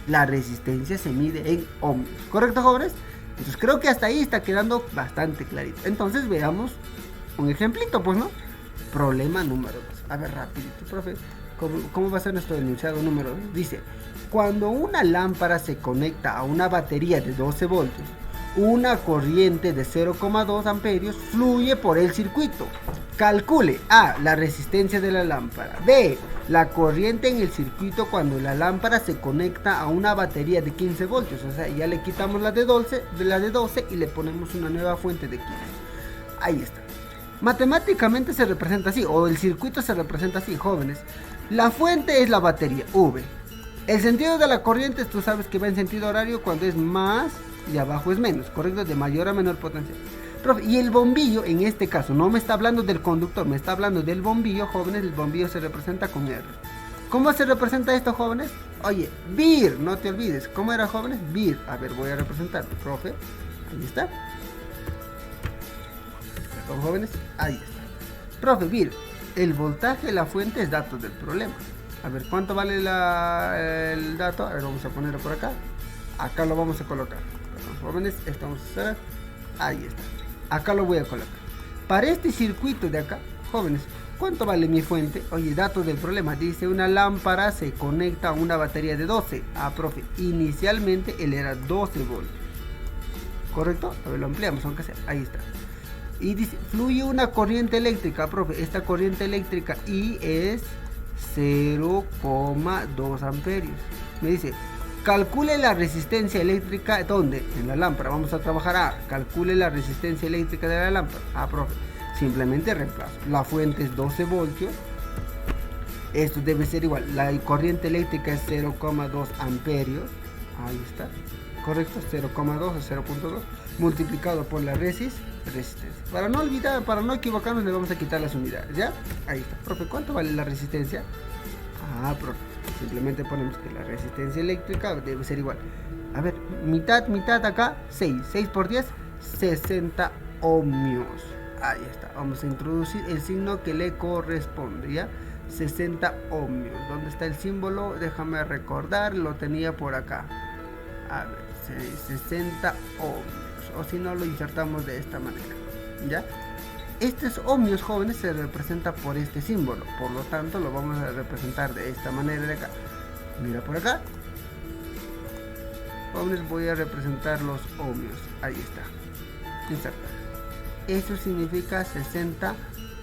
La resistencia se mide en ohmios, ¿correcto, jóvenes? Entonces creo que hasta ahí está quedando bastante clarito. Entonces veamos un ejemplito, pues, ¿no? Problema número 2. A ver, rapidito, profe. ¿Cómo va a ser nuestro enunciado número 2? Dice, cuando una lámpara se conecta a una batería de 12 voltios, una corriente de 0,2 amperios fluye por el circuito. Calcule A, la resistencia de la lámpara. B, la corriente en el circuito cuando la lámpara se conecta a una batería de 15 voltios. O sea, ya le quitamos la de 12 y le ponemos una nueva fuente de 15. Ahí está. Matemáticamente se representa así, o el circuito se representa así, jóvenes. La fuente es la batería, V. El sentido de la corriente, tú sabes que va en sentido horario cuando es más y abajo es menos, ¿correcto? De mayor a menor potencial. Profe, y el bombillo, en este caso, no me está hablando del conductor, me está hablando del bombillo, jóvenes. El bombillo se representa con R. ¿Cómo se representa esto, jóvenes? Oye, vir, no te olvides. ¿Cómo era, jóvenes? Vir. A ver, voy a representar, profe. Ahí está. Perdón, jóvenes. Ahí está. Profe, vir. El voltaje de la fuente es dato del problema. A ver, ¿cuánto vale el dato? A ver, vamos a ponerlo por acá. Acá lo vamos a colocar. Perdón, jóvenes, estamos a hacer. Ahí está. Acá lo voy a colocar. Para este circuito de acá, jóvenes, ¿cuánto vale mi fuente? Oye, datos del problema. Dice, una lámpara se conecta a una batería de 12. Ah, profe, inicialmente él era 12 voltios. ¿Correcto? A ver, lo ampliamos, aunque sea. Ahí está. Y dice, fluye una corriente eléctrica, profe. Esta corriente eléctrica I es 0,2 amperios. Me dice, calcule la resistencia eléctrica. ¿Dónde? En la lámpara. Vamos a trabajar A. Calcule la resistencia eléctrica de la lámpara. Ah, profe. Simplemente reemplazo. La fuente es 12 voltios. Esto debe ser igual. La corriente eléctrica es 0,2 amperios. Ahí está. Correcto. 0,2 o 0,2 multiplicado por la resistencia. Para no olvidar, para no equivocarnos, le vamos a quitar las unidades. ¿Ya? Ahí está. Profe, ¿cuánto vale la resistencia? Ah, profe. Simplemente ponemos que la resistencia eléctrica debe ser igual. A ver, mitad acá, 6. 6 por 10, 60 ohmios. Ahí está. Vamos a introducir el signo que le corresponde, ¿ya? 60 ohmios. ¿Dónde está el símbolo? Déjame recordar, lo tenía por acá. A ver, 60 ohmios. O si no, lo insertamos de esta manera, ¿ya? Estos ohmios, jóvenes, se representa por este símbolo. Por lo tanto, lo vamos a representar de esta manera de acá. Mira por acá. Jóvenes, voy a representar los ohmios. Ahí está. Insertar. Eso significa 60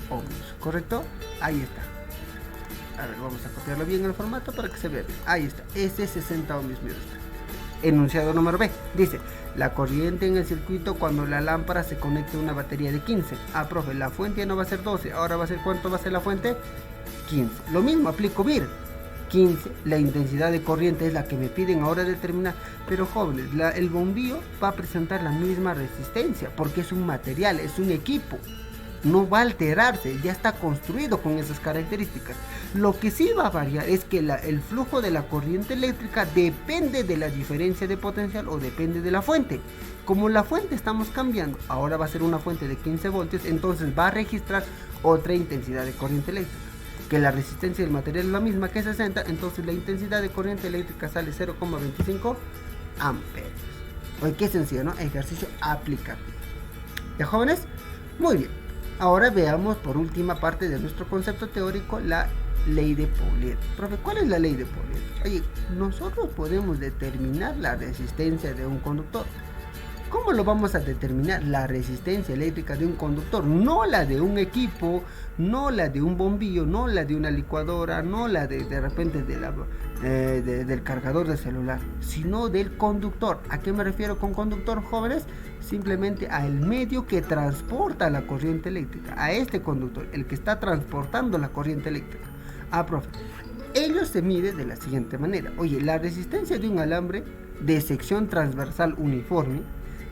ohmios, ¿correcto? Ahí está. A ver, vamos a copiarlo bien en el formato para que se vea bien. Ahí está. Ese es 60 ohmios, mira usted. Enunciado número B. Dice, la corriente en el circuito cuando la lámpara se conecta a una batería de 15. Ah, profe, la fuente ya no va a ser 12. Ahora va a ser, ¿cuánto va a ser la fuente? 15. Lo mismo, aplico vir. 15. La intensidad de corriente es la que me piden ahora determinar. Pero jóvenes, el bombillo va a presentar la misma resistencia porque es un material, es un equipo. No va a alterarse, ya está construido con esas características. Lo que sí va a variar es que el flujo de la corriente eléctrica depende de la diferencia de potencial o depende de la fuente. Como la fuente estamos cambiando, ahora va a ser una fuente de 15 voltios, entonces va a registrar otra intensidad de corriente eléctrica. Que la resistencia del material es la misma que 60, entonces la intensidad de corriente eléctrica sale 0,25 amperios. Oye, qué sencillo, ¿no? Ejercicio aplicativo. ¿Ya, jóvenes? Muy bien. Ahora veamos por última parte de nuestro concepto teórico la ley de Pauliet. Profe, ¿cuál es la ley de Pauliet? Oye, nosotros podemos determinar la resistencia de un conductor. ¿Cómo lo vamos a determinar? La resistencia eléctrica de un conductor, no la de un equipo, no la de un bombillo, no la de una licuadora, no la de repente del cargador de celular, sino del conductor. ¿A qué me refiero con conductor, jóvenes? Simplemente al medio que transporta la corriente eléctrica, a este conductor, el que está transportando la corriente eléctrica. Ah, profe, ello se mide de la siguiente manera. Oye, la resistencia de un alambre de sección transversal uniforme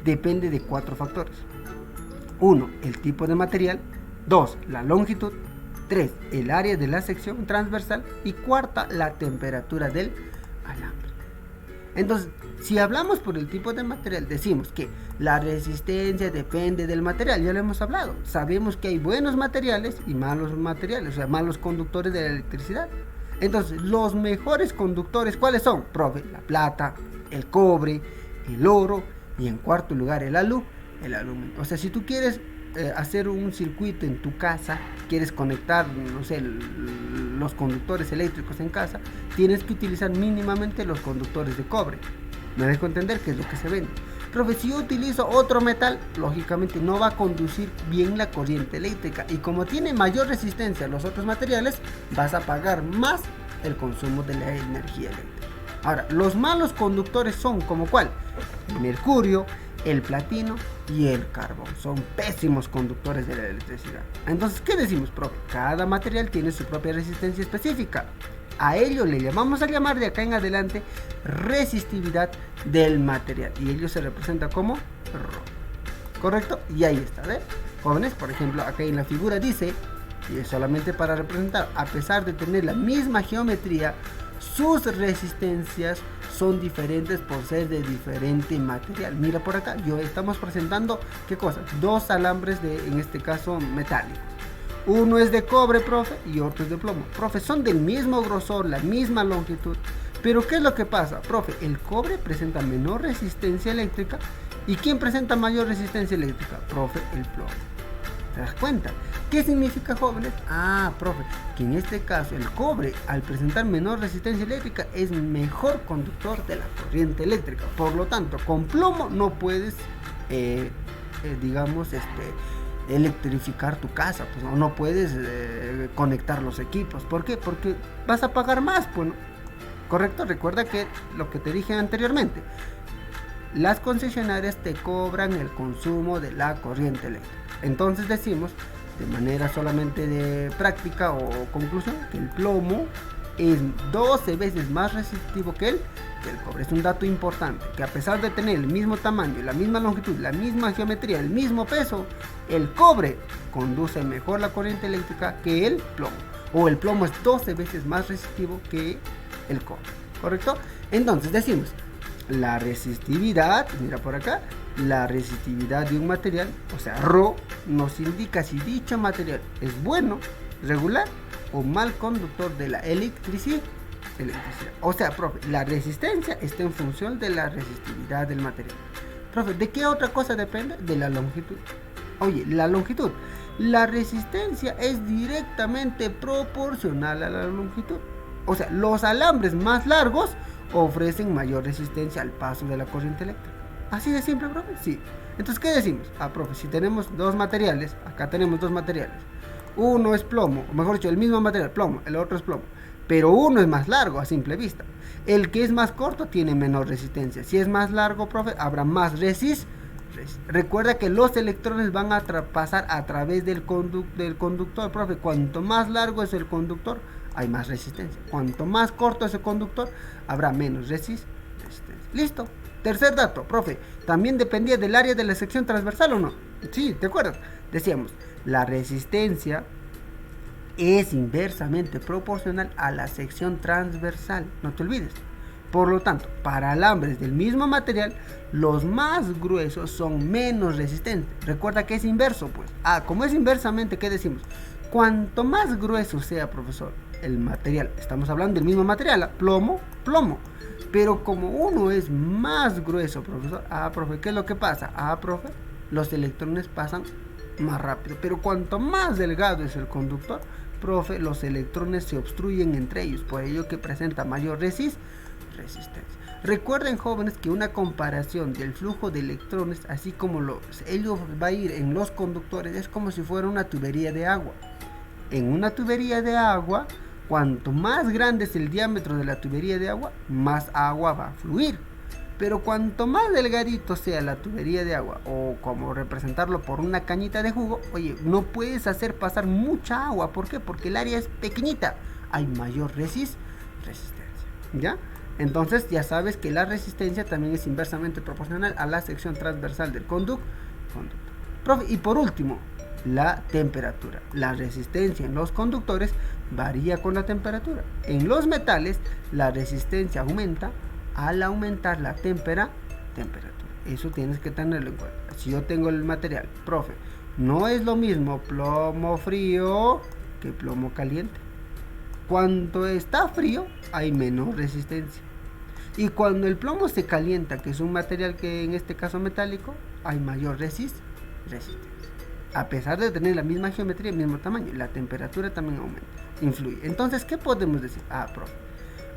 depende de 4 factores. 1. El tipo de material. 2. La longitud. 3. El área de la sección transversal. Y 4. La temperatura del alambre. Entonces, si hablamos por el tipo de material, decimos que la resistencia depende del material. Ya lo hemos hablado. Sabemos que hay buenos materiales y malos materiales, o sea, malos conductores de la electricidad. Entonces, los mejores conductores, ¿cuáles son? Profe, la plata, el cobre, el oro y en cuarto lugar el aluminio. O sea, si tú quieres hacer un circuito en tu casa, quieres conectar, no sé, los conductores eléctricos en casa, tienes que utilizar mínimamente los conductores de cobre. Me dejo entender que es lo que se vende. Profe, si yo utilizo otro metal, lógicamente no va a conducir bien la corriente eléctrica y como tiene mayor resistencia a los otros materiales, vas a pagar más el consumo de la energía eléctrica. Ahora, los malos conductores son como ¿cuál? El mercurio, el platino y el carbón. Son pésimos conductores de la electricidad. Entonces, ¿qué decimos, profe? Cada material tiene su propia resistencia específica. A ello le vamos a llamar de acá en adelante resistividad del material. Y ello se representa como ρ. ¿Correcto? Y ahí está, ¿ves? Jóvenes, por ejemplo, acá en la figura dice y es solamente para representar, a pesar de tener la misma geometría, sus resistencias son diferentes por ser de diferente material. Mira por acá, estamos presentando, ¿qué cosa? Dos alambres en este caso metálicos. Uno es de cobre, profe, y otro es de plomo. Profe, son del mismo grosor, la misma longitud. Pero ¿qué es lo que pasa? Profe, el cobre presenta menor resistencia eléctrica. ¿Y quién presenta mayor resistencia eléctrica? Profe, el plomo. ¿Te das cuenta? ¿Qué significa, jóvenes? Profe, que en este caso el cobre, al presentar menor resistencia eléctrica, es mejor conductor de la corriente eléctrica. Por lo tanto, con plomo no puedes, electrificar tu casa, pues no puedes conectar los equipos. ¿Por qué? Porque vas a pagar más, pues, ¿no? ¿Correcto? Recuerda que lo que te dije anteriormente, las concesionarias te cobran el consumo de la corriente eléctrica. Entonces decimos, de manera solamente de práctica o conclusión, que el plomo es 12 veces más resistivo que el cobre. Es un dato importante, que a pesar de tener el mismo tamaño, la misma longitud, la misma geometría, el mismo peso, el cobre conduce mejor la corriente eléctrica que el plomo. O el plomo es 12 veces más resistivo que el cobre. ¿Correcto? Entonces decimos, la resistividad, mira por acá, la resistividad de un material, o sea, Rho, nos indica si dicho material es bueno, regular o mal conductor de la electricidad. O sea, profe, la resistencia está en función de la resistividad del material. Profe, ¿de qué otra cosa depende? De la longitud. Oye, la longitud. La resistencia es directamente proporcional a la longitud. O sea, los alambres más largos ofrecen mayor resistencia al paso de la corriente eléctrica. Así de simple, profe. Sí. Entonces, ¿qué decimos? Profe, si tenemos dos materiales, acá tenemos dos materiales. Uno es plomo, o mejor dicho, el mismo material, plomo, el otro es plomo. Pero uno es más largo a simple vista. El que es más corto tiene menor resistencia. Si es más largo, profe, habrá más resistencia. Recuerda que los electrones van a pasar a través del conductor, profe. Cuanto más largo es el conductor, hay más resistencia. Cuanto más corto es el conductor, habrá menos resistencia. Listo. Tercer dato, profe, ¿también dependía del área de la sección transversal o no? Sí, ¿te acuerdas? Decíamos, la resistencia es inversamente proporcional a la sección transversal, no te olvides. Por lo tanto, para alambres del mismo material, los más gruesos son menos resistentes. Recuerda que es inverso, pues. Como es inversamente, ¿qué decimos? Cuanto más grueso sea, profesor, el material, estamos hablando del mismo material, plomo, plomo. Pero como uno es más grueso, profesor, profe, ¿qué es lo que pasa? Profe, los electrones pasan más rápido. Pero cuanto más delgado es el conductor, profe, los electrones se obstruyen entre ellos. Por ello que presenta mayor resistencia. Recuerden, jóvenes, que una comparación del flujo de electrones, así como ellos va a ir en los conductores, es como si fuera una tubería de agua. En una tubería de agua, cuanto más grande es el diámetro de la tubería de agua, más agua va a fluir. Pero cuanto más delgadito sea la tubería de agua, o como representarlo por una cañita de jugo, oye, no puedes hacer pasar mucha agua. ¿Por qué? Porque el área es pequeñita. Hay mayor resistencia. ¿Ya? Entonces ya sabes que la resistencia también es inversamente proporcional a la sección transversal del conductor. Profe, y por último, la temperatura. La resistencia en los conductores varía con la temperatura. En los metales, la resistencia aumenta al aumentar la temperatura. Eso tienes que tenerlo en cuenta. Si yo tengo el material, profe, no es lo mismo plomo frío que plomo caliente. Cuando está frío, hay menor resistencia. Y cuando el plomo se calienta, que es un material que en este caso metálico, hay mayor resistencia. A pesar de tener la misma geometría, el mismo tamaño, la temperatura también aumenta, influye. Entonces, ¿qué podemos decir? Profe,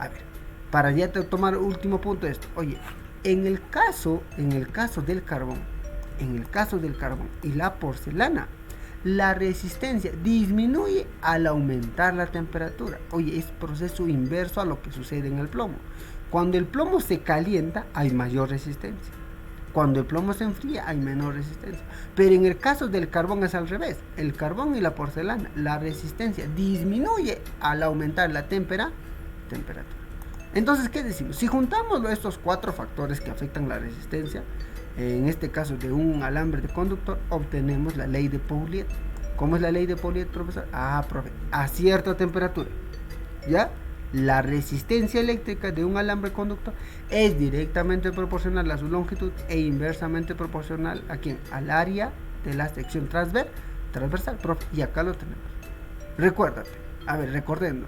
a ver, para ya tomar último punto de esto. Oye, en el caso del carbón y la porcelana, la resistencia disminuye al aumentar la temperatura. Oye, es proceso inverso a lo que sucede en el plomo. Cuando el plomo se calienta, hay mayor resistencia. Cuando el plomo se enfría, hay menor resistencia. Pero en el caso del carbón es al revés. El carbón y la porcelana, la resistencia disminuye al aumentar la temperatura. Entonces, ¿qué decimos? Si juntamos estos cuatro factores que afectan la resistencia, en este caso de un alambre de conductor, obtenemos la ley de Pouliot. ¿Cómo es la ley de Pauliet, profesor? Profe, a cierta temperatura, ¿ya? La resistencia eléctrica de un alambre conductor es directamente proporcional a su longitud e inversamente proporcional ¿a quién? Al área de la sección transversal, profe, y acá lo tenemos. Recuérdate, recordando,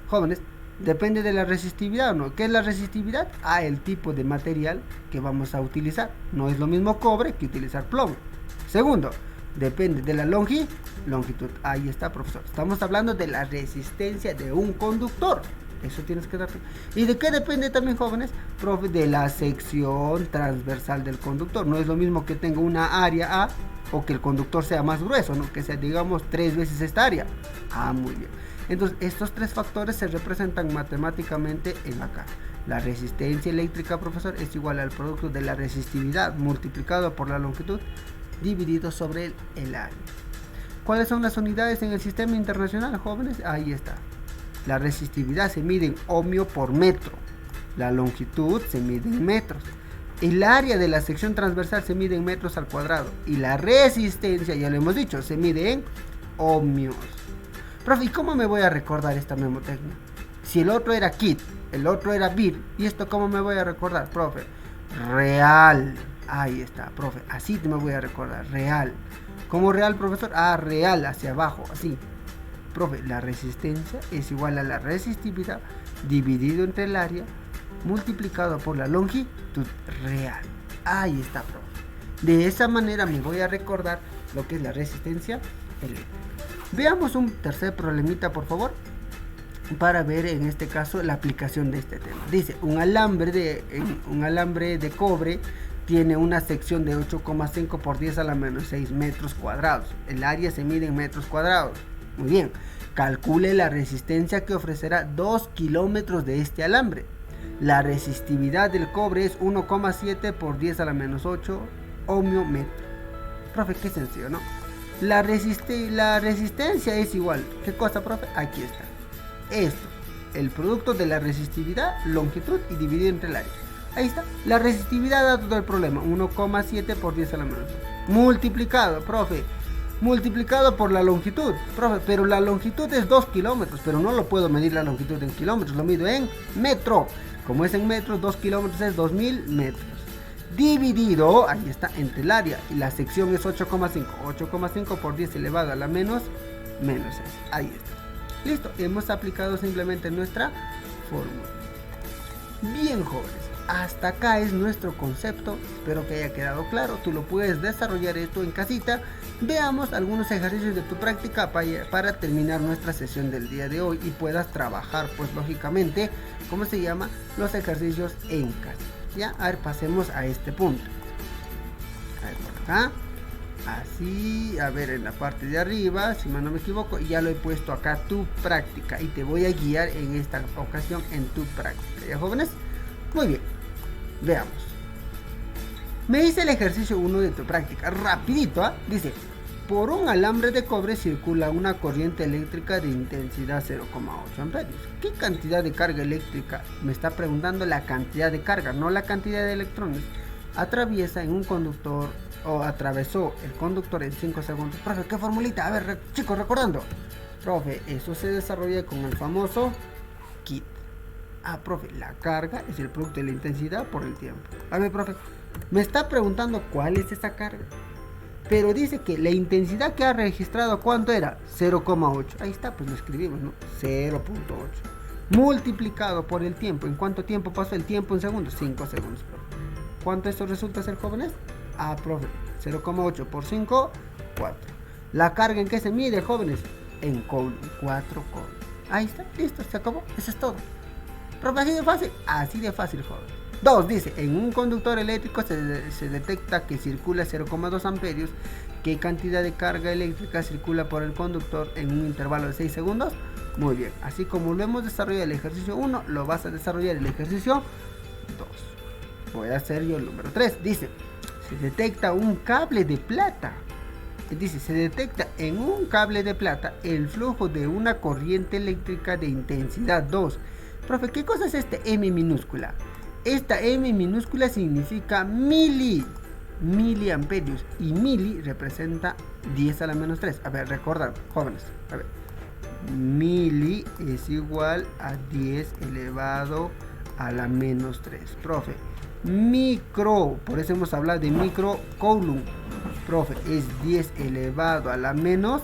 jóvenes, depende de la resistividad, ¿no? ¿Qué es la resistividad? El tipo de material que vamos a utilizar. No es lo mismo cobre que utilizar plomo. Segundo, depende de la longitud. Ahí está, profesor. Estamos hablando de la resistencia de un conductor. Eso tienes que darte. ¿Y de qué depende también, jóvenes? Profe, de la sección transversal del conductor. No es lo mismo que tenga una área A o que el conductor sea más grueso, ¿no? Que sea, digamos, 3 veces esta área. Muy bien. Entonces, estos 3 factores se representan matemáticamente en acá. La resistencia eléctrica, profesor, es igual al producto de la resistividad multiplicado por la longitud dividido sobre el área. ¿Cuáles son las unidades en el sistema internacional, jóvenes? Ahí está. La resistividad se mide en ohmio por metro. La longitud se mide en metros. El área de la sección transversal se mide en metros al cuadrado. Y la resistencia, ya lo hemos dicho, se mide en ohmios. Profe, ¿y cómo me voy a recordar esta memotecnia? Si el otro era kit, el otro era bir, ¿y esto cómo me voy a recordar, profe? Real. Ahí está, profe. Así me voy a recordar. Real. ¿Cómo real, profesor? Real, hacia abajo, así. Profe, la resistencia es igual a la resistividad dividido entre el área multiplicado por la longitud real. Ahí está, profe. De esa manera me voy a recordar lo que es la resistencia eléctrica. Veamos un tercer problemita, por favor, para ver en este caso la aplicación de este tema. Dice, un alambre de cobre tiene una sección de 8,5 por 10 a la menos 6 metros cuadrados. El área se mide en metros cuadrados. Muy bien, calcule la resistencia que ofrecerá 2 kilómetros de este alambre. La resistividad del cobre es 1,7 por 10 a la menos 8 ohmio metro. Profe, qué sencillo, ¿no? La resistencia es igual. ¿Qué cosa, profe? Aquí está. Esto, el producto de la resistividad, longitud y dividido entre el área. Ahí está. La resistividad da todo el problema. 1,7 por 10 a la menos 8. Multiplicado, profe. Multiplicado por la longitud, profe, pero la longitud es 2 kilómetros, pero no lo puedo medir la longitud en kilómetros, lo mido en metro. Como es en metros, 2 kilómetros es 2000 metros. Dividido, ahí está, entre el área, y la sección es 8,5. 8,5 por 10 elevado a la menos 6. Ahí está. Listo, hemos aplicado simplemente nuestra fórmula. Bien, jóvenes. Hasta acá es nuestro concepto, espero que haya quedado claro, tú lo puedes desarrollar esto en casita. Veamos algunos ejercicios de tu práctica para terminar nuestra sesión del día de hoy y puedas trabajar, pues lógicamente, ¿cómo se llama? Los ejercicios en casa. Ya, a ver, pasemos a este punto. A ver, por acá, así, a ver, en la parte de arriba, si no me equivoco, ya lo he puesto acá, tu práctica, y te voy a guiar en esta ocasión en tu práctica, ¿ya, jóvenes? Muy bien. Veamos. Me dice el ejercicio 1 de tu práctica. Rapidito, dice, por un alambre de cobre circula una corriente eléctrica de intensidad 0,8 amperios. ¿Qué cantidad de carga eléctrica? Me está preguntando la cantidad de carga, no la cantidad de electrones. Atraviesa en un conductor o atravesó el conductor en 5 segundos. Profe, ¿qué formulita? A ver, chicos, recordando. Profe, eso se desarrolla con el famoso kit. Profe, la carga es el producto de la intensidad por el tiempo. A ver, profe, me está preguntando cuál es esa carga. Pero dice que la intensidad que ha registrado, ¿cuánto era? 0,8. Ahí está, pues lo escribimos, ¿no? 0,8. Multiplicado por el tiempo. ¿En cuánto tiempo pasó el tiempo en segundos? 5 segundos, profe. ¿Cuánto esto resulta ser, jóvenes? Profe, 0,8 por 5, 4. ¿La carga en qué se mide, jóvenes? En coulomb, 4 coulomb. Ahí está, listo, se acabó. Eso es todo. Profe, así de fácil, joven. 2. Dice, en un conductor eléctrico se detecta que circula 0,2 amperios. ¿Qué cantidad de carga eléctrica circula por el conductor en un intervalo de 6 segundos? Muy bien, así como lo hemos desarrollado el ejercicio 1, lo vas a desarrollar el ejercicio 2. Voy a hacer yo el número 3. Dice, se detecta un cable de plata. Dice, se detecta en un cable de plata el flujo de una corriente eléctrica de intensidad 2. Profe, ¿qué cosa es este M minúscula? Esta M minúscula significa mili. miliamperios. Y mili representa 10 a la menos 3. A ver, recordad, jóvenes. A ver. Mili es igual a 10 elevado a la menos 3. Profe, micro, por eso hemos hablado de micro coulomb. Profe, es 10 elevado a la menos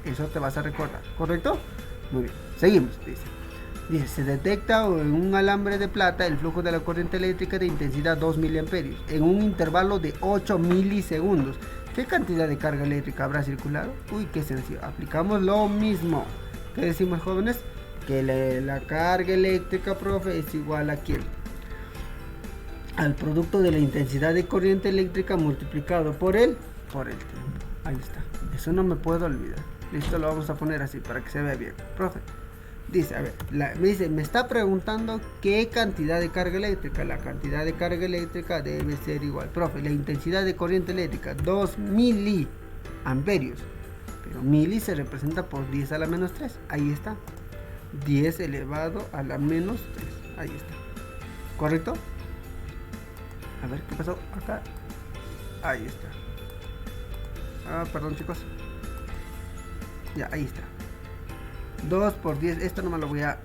6. Eso te vas a recordar, ¿correcto? Muy bien, seguimos. Dice, se detecta en un alambre de plata el flujo de la corriente eléctrica de intensidad 2 miliamperios en un intervalo de 8 milisegundos. ¿Qué cantidad de carga eléctrica habrá circulado? Uy, qué sencillo. Aplicamos lo mismo. ¿Qué decimos, jóvenes? Que la carga eléctrica, profe, es igual a ¿quién? Al producto de la intensidad de corriente eléctrica multiplicado por el tiempo. Ahí está. Eso no me puedo olvidar. Listo, lo vamos a poner así para que se vea bien. Profe, dice, a ver, me está preguntando qué cantidad de carga eléctrica. La cantidad de carga eléctrica debe ser igual. Profe, la intensidad de corriente eléctrica, 2 miliamperios. Pero mili se representa por 10 a la menos 3. Ahí está. 10 elevado a la menos 3. Ahí está. ¿Correcto? A ver, ¿qué pasó acá? Ahí está. Perdón, chicos. Ya, ahí está. 2 por 10, esto no me lo voy a...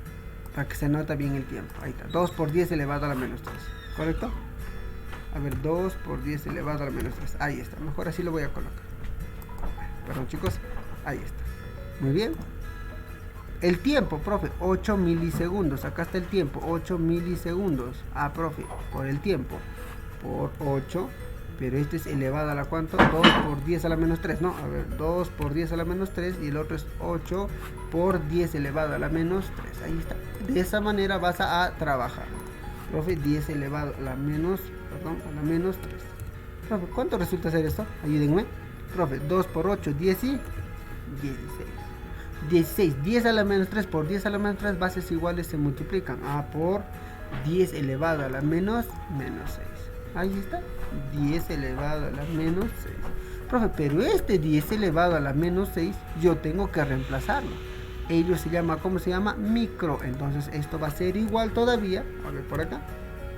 para que se nota bien el tiempo. Ahí está, 2 por 10 elevado a la menos 3. ¿Correcto? A ver, 2 por 10 elevado a la menos 3. Ahí está, mejor así lo voy a colocar. Perdón, chicos. Ahí está. Muy bien. El tiempo, profe, 8 milisegundos. Acá está el tiempo, 8 milisegundos. Profe, por el tiempo. Por 8. Pero este es elevado a la ¿cuánto? 2 por 10 a la menos 3, ¿no? A ver, 2 por 10 a la menos 3 y el otro es 8 por 10 elevado a la menos 3. Ahí está. De esa manera vas a trabajar. Profe, 10 elevado a la menos, a la menos 3. Profe, ¿cuánto resulta ser esto? Ayúdenme. Profe, 2 por 8, 10 y 16. 16, 10 a la menos 3 por 10 a la menos 3, bases iguales se multiplican. Por 10 elevado a la menos 6. Ahí está, 10 elevado a la menos 6. Profe, pero este 10 elevado a la menos 6 yo tengo que reemplazarlo. Ello se llama, ¿cómo se llama? Micro. Entonces esto va a ser igual todavía. A ver por acá.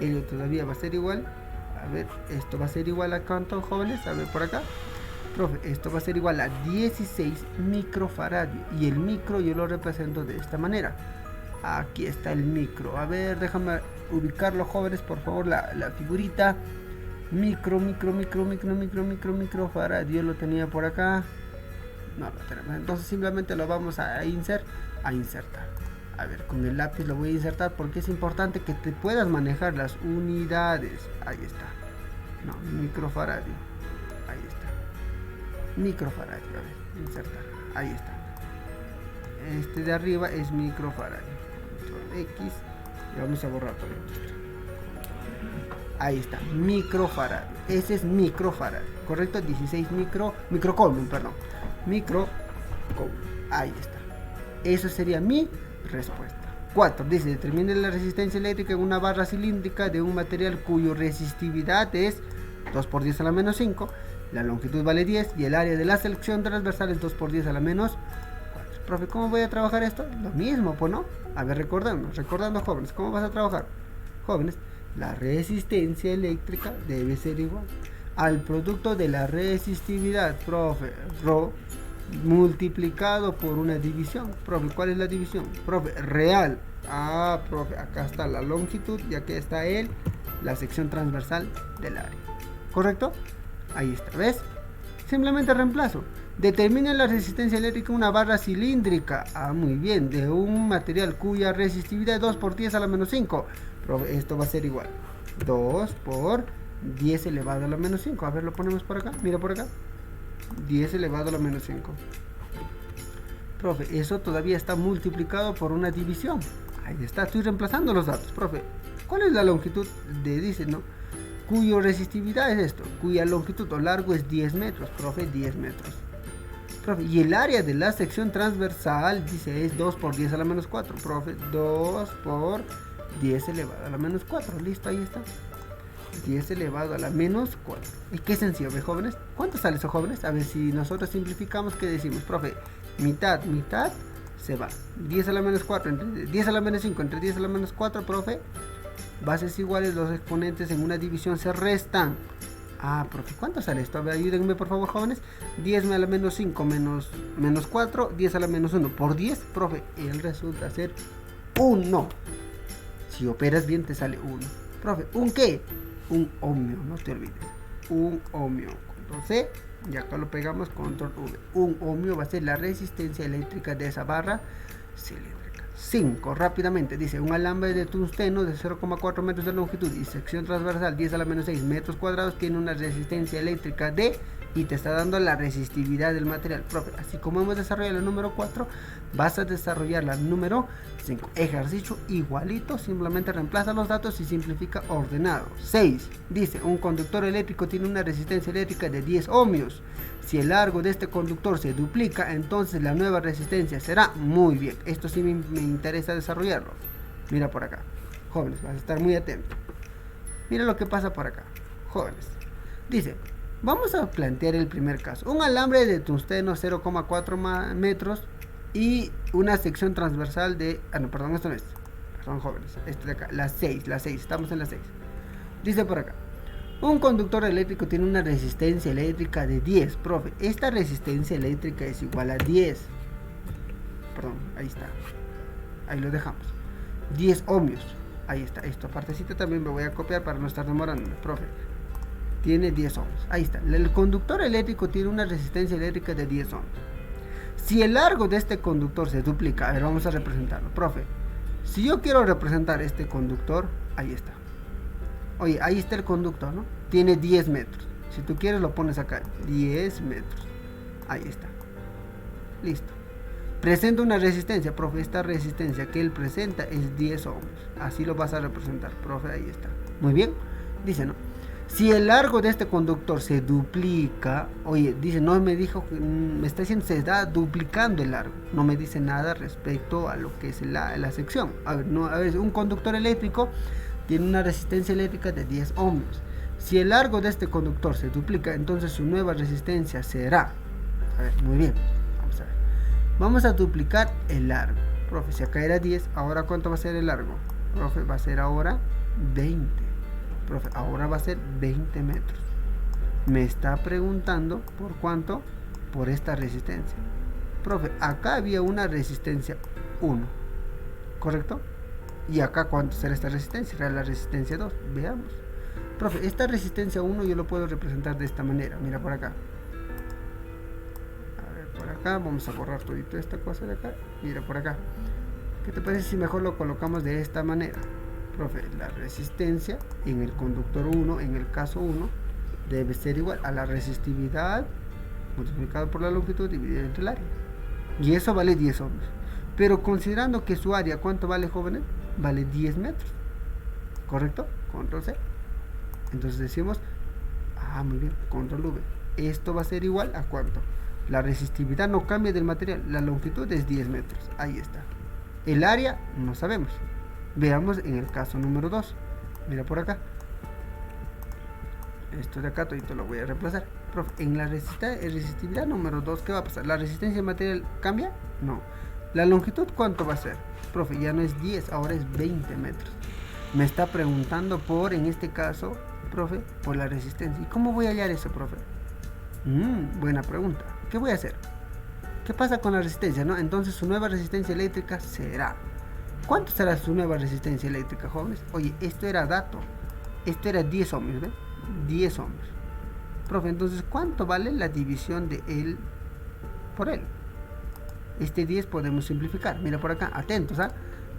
Ello todavía va a ser igual. A ver, esto va a ser igual a ¿cuánto, jóvenes? A ver por acá. Profe, esto va a ser igual a 16 microfaradios. Y el micro yo lo represento de esta manera. Aquí está el micro. A ver, déjame ubicarlo, jóvenes, por favor, la figurita. Microfaradio. Yo lo tenía por acá. No lo tenemos. Entonces simplemente lo vamos a insertar. A ver, con el lápiz lo voy a insertar porque es importante que te puedas manejar las unidades. Ahí está. No, microfaradio. Ahí está. Microfaradio. A ver, insertar. Ahí está. Este de arriba es microfaradio. X y vamos a borrar todo esto. Ahí está, microfaradio. Ese es microfaradio, correcto. 16 microcoulomb, perdón. Microcoulomb. Ahí está. Eso sería mi respuesta. 4. Dice, determine la resistencia eléctrica en una barra cilíndrica de un material cuyo resistividad es 2 por 10 a la menos 5. La longitud vale 10 y el área de la sección transversal es 2 por 10 a la menos 4. Profe, ¿cómo voy a trabajar esto? Lo mismo, pues, ¿no? A ver, recordando, jóvenes, ¿cómo vas a trabajar? Jóvenes, la resistencia eléctrica debe ser igual al producto de la resistividad, profe, Rho, multiplicado por una división. Profe, ¿cuál es la división? Profe, real. Profe, acá está la longitud y aquí está la sección transversal del área. ¿Correcto? Ahí está, ¿ves? Simplemente reemplazo. Determina la resistencia eléctrica en una barra cilíndrica. Muy bien, de un material cuya resistividad es 2 por 10 a la menos 5. Profe, esto va a ser igual. 2 por 10 elevado a la menos 5. A ver, lo ponemos por acá. Mira por acá. 10 elevado a la menos 5. Profe, eso todavía está multiplicado por una división. Ahí está, estoy reemplazando los datos. Profe, ¿cuál es la longitud dice, no? Cuyo resistividad es esto, cuya longitud o largo es 10 metros. Profe, 10 metros. Profe, y el área de la sección transversal, dice, es 2 por 10 a la menos 4. Profe, 2 por 10 elevado a la menos 4. Listo, ahí está. 10 elevado a la menos 4. ¿Y qué sencillo, ve, jóvenes? ¿Cuánto sale eso, jóvenes? A ver, si nosotros simplificamos, ¿qué decimos? Profe, mitad se va. 10 a la menos 4 entre 10 a la menos 5 entre 10 a la menos 4, profe. Bases iguales, los exponentes en una división se restan. Ah, profe, ¿cuánto sale esto? A ver, ayúdenme por favor, jóvenes. 10 a la menos 5 menos 4, 10 a la menos 1 por 10, profe, él resulta ser 1. Si operas bien te sale 1. Profe, ¿un qué? Un ohmio, no te olvides. Un ohmio. Control C, y acá lo pegamos, control V. Un ohmio va a ser la resistencia eléctrica de esa barra cilíndrica. 5, rápidamente, dice, un alambre de tungsteno de 0,4 metros de longitud y sección transversal 10 a la menos 6 metros cuadrados tiene una resistencia eléctrica de, y te está dando la resistividad del material. Profe, así como hemos desarrollado el número 4, vas a desarrollar la número 5. Ejercicio igualito, simplemente reemplaza los datos y simplifica ordenado. 6, dice, un conductor eléctrico tiene una resistencia eléctrica de 10 ohmios. Si el largo de este conductor se duplica, entonces la nueva resistencia será, muy bien, esto sí me interesa desarrollarlo. Mira por acá, jóvenes, vas a estar muy atentos. Mira lo que pasa por acá, jóvenes. Dice, vamos a plantear el primer caso. Un alambre de tungsteno 0,4 metros y una sección transversal de... Ah, no, perdón, esto no es. Perdón, jóvenes, esto de acá, la 6, estamos en la 6. Dice por acá, un conductor eléctrico tiene una resistencia eléctrica de 10. Profe, esta resistencia eléctrica es igual a 10. Perdón, ahí está. Ahí lo dejamos. 10 ohmios. Ahí está. Esta partecita también me voy a copiar para no estar demorando. Profe, tiene 10 ohmios. Ahí está. El conductor eléctrico tiene una resistencia eléctrica de 10 ohmios. Si el largo de este conductor se duplica, a ver, vamos a representarlo. Profe, si yo quiero representar este conductor, ahí está. Oye, ahí está el conductor, ¿no? Tiene 10 metros. Si tú quieres lo pones acá, 10 metros. Ahí está. Listo. Presenta una resistencia, profe. Esta resistencia que él presenta es 10 ohmios. Así lo vas a representar, profe. Ahí está. Muy bien. Dice, ¿no? Si el largo de este conductor se duplica, oye, dice, no me dijo, me está diciendo se está duplicando el largo. No me dice nada respecto a lo que es la sección. A ver, un conductor eléctrico tiene una resistencia eléctrica de 10 ohmios. Si el largo de este conductor se duplica, entonces su nueva resistencia será... A ver, muy bien. Vamos a ver. Vamos a duplicar el largo. Profe, si acá era 10, ¿ahora cuánto va a ser el largo? Profe, va a ser ahora 20. Profe, ahora va a ser 20 metros. Me está preguntando por cuánto, por esta resistencia. Profe, acá había una resistencia 1, ¿correcto? Y acá cuánto será esta resistencia, será la resistencia 2, veamos. Profe, esta resistencia 1 yo lo puedo representar de esta manera, mira por acá. A ver, por acá, vamos a borrar toda esta cosa de acá, mira por acá. ¿Qué te parece si mejor lo colocamos de esta manera? Profe, la resistencia en el conductor 1, en el caso 1, debe ser igual a la resistividad multiplicado por la longitud dividido entre el área. Y eso vale 10 ohmios. Pero considerando que su área, ¿cuánto vale, jóvenes? Vale 10 metros. ¿Correcto? Control C. Entonces decimos, muy bien, control V. Esto va a ser igual a ¿cuánto? La resistividad no cambia del material. La longitud es 10 metros. Ahí está. El área no sabemos. Veamos en el caso número 2. Mira por acá. Esto de acá todito lo voy a reemplazar. Profe, en la resistividad número 2, ¿qué va a pasar? ¿La resistencia del material cambia? No. ¿La longitud cuánto va a ser? Profe, ya no es 10, ahora es 20 metros. Me está preguntando por, en este caso, profe, por la resistencia. ¿Y cómo voy a hallar eso, profe? Buena pregunta. ¿Qué voy a hacer? ¿Qué pasa con la resistencia, no? Entonces su nueva resistencia eléctrica será... ¿Cuánto será su nueva resistencia eléctrica, jóvenes? Oye, esto era dato. Esto era 10 ohmios, ¿ven? 10 ohmios. Profe, entonces, ¿cuánto vale la división de él por él? Este 10 podemos simplificar. Mira por acá, atentos, ¿ah?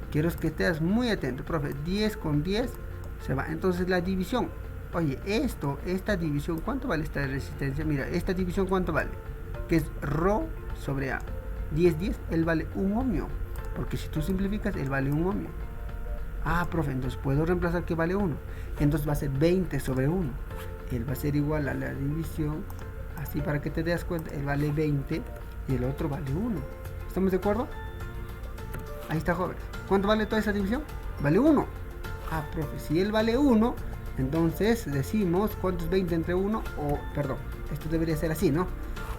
Quiero que estés muy atento, profe. 10 con 10 se va. Entonces la división. Oye, esta división, ¿cuánto vale esta resistencia? Mira, esta división, ¿cuánto vale? Que es ρ sobre A. 10, él vale 1 ohmio. Porque si tú simplificas, él vale 1 ohmio. Profe, entonces puedo reemplazar que vale 1. Entonces va a ser 20 sobre 1. Él va a ser igual a la división. Así para que te des cuenta, él vale 20 y el otro vale 1. ¿Estamos de acuerdo? Ahí está, jóvenes. ¿Cuánto vale toda esa división? Vale 1. Profe, si él vale 1, entonces decimos cuánto es 20 entre 1. Perdón, esto debería ser así, ¿no?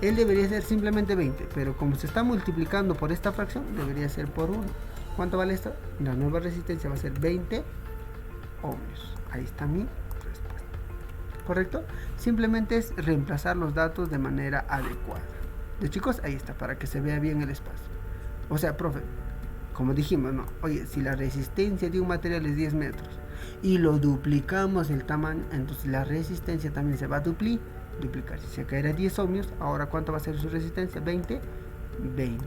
Él debería ser simplemente 20, pero como se está multiplicando por esta fracción, debería ser por 1. ¿Cuánto vale esto? La nueva resistencia va a ser 20 ohmios. Ahí está mi respuesta. ¿correcto? Simplemente es reemplazar los datos de manera adecuada. De chicos, ahí está, para que se vea bien el espacio. O sea, profe, como dijimos, no, oye, si la resistencia de un material es 10 metros y lo duplicamos el tamaño, entonces la resistencia también se va a duplicar. Si acá era 10 ohmios, ahora ¿cuánto va a ser su resistencia? 20 ohmios.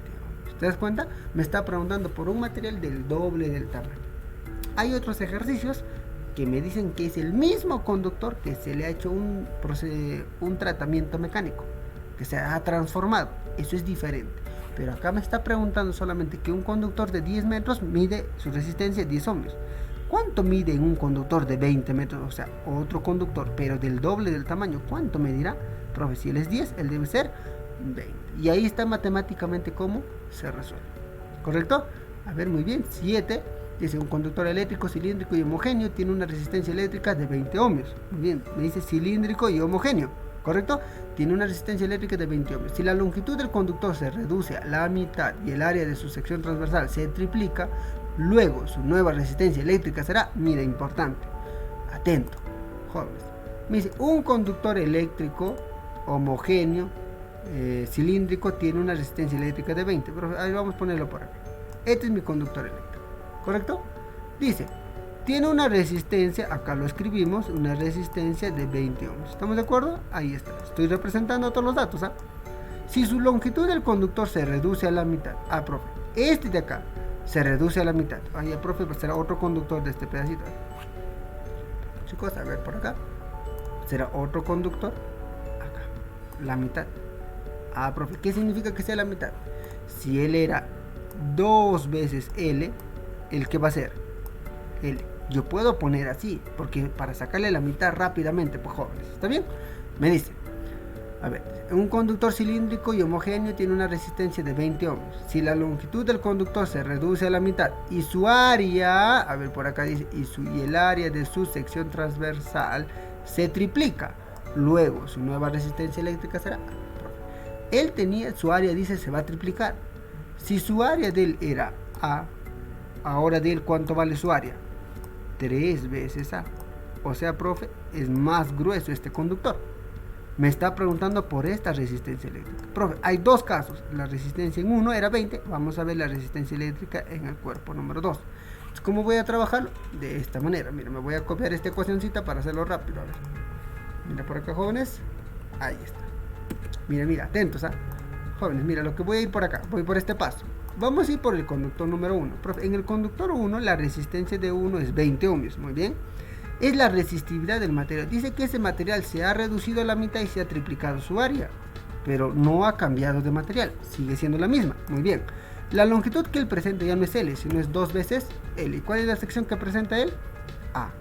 ¿Te das cuenta? Me está preguntando por un material del doble del tamaño. Hay otros ejercicios que me dicen que es el mismo conductor que se le ha hecho un tratamiento mecánico, que se ha transformado. Eso es diferente. Pero acá me está preguntando solamente que un conductor de 10 metros mide su resistencia 10 ohmios. ¿Cuánto mide en un conductor de 20 metros? O sea, otro conductor, pero del doble del tamaño. ¿Cuánto medirá? Profe, si él es 10, él debe ser 20. Y ahí está matemáticamente cómo se resuelve. ¿Correcto? A ver, muy bien. 7. Dice, un conductor eléctrico, cilíndrico y homogéneo tiene una resistencia eléctrica de 20 ohmios. Muy bien, me dice cilíndrico y homogéneo. ¿Correcto? Tiene una resistencia eléctrica de 20 ohmios. Si la longitud del conductor se reduce a la mitad y el área de su sección transversal se triplica, luego su nueva resistencia eléctrica será, mira, importante, atento, jóvenes. Me dice, un conductor eléctrico homogéneo, cilíndrico, tiene una resistencia eléctrica de 20. Pero ahí vamos a ponerlo por acá. Este es mi conductor eléctrico. ¿Correcto? Dice, tiene una resistencia, acá lo escribimos, una resistencia de 20 ohmios. ¿Estamos de acuerdo? Ahí está. Estoy representando todos los datos. ¿Ah? Si su longitud del conductor se reduce a la mitad, profe, este de acá se reduce a la mitad. Ahí, profe, será otro conductor de este pedacito. Chicos, a ver por acá. Será otro conductor acá, la mitad. Profe, ¿qué significa que sea la mitad? Si él era 2 veces L, ¿el qué va a ser? L. Yo puedo poner así, porque para sacarle la mitad rápidamente, pues jóvenes, ¿está bien? Me dice, a ver, un conductor cilíndrico y homogéneo tiene una resistencia de 20 ohmios. Si la longitud del conductor se reduce a la mitad y su área, a ver por acá dice, y el área de su sección transversal se triplica, luego su nueva resistencia eléctrica será. Él tenía, su área dice se va a triplicar. Si su área de él era A, ahora de él, ¿cuánto vale su área? 3 veces A. O sea, profe, es más grueso este conductor. Me está preguntando por esta resistencia eléctrica. Profe, hay dos casos. La resistencia en uno era 20. Vamos a ver la resistencia eléctrica en el cuerpo número 2. ¿Cómo voy a trabajarlo? De esta manera. Mira, me voy a copiar esta ecuacióncita para hacerlo rápido. A ver. Mira por acá, jóvenes. Ahí está. Mira, atentos, jóvenes, mira lo que voy a ir por acá. Voy por este paso. Vamos a ir por el conductor número 1. En el conductor 1 la resistencia de 1 es 20 ohmios. Muy bien. Es la resistividad del material. Dice que ese material se ha reducido a la mitad y se ha triplicado su área. Pero no ha cambiado de material. Sigue siendo la misma. Muy bien. La longitud que él presenta ya no es L, sino es 2 veces L. ¿Y cuál es la sección que presenta él? A.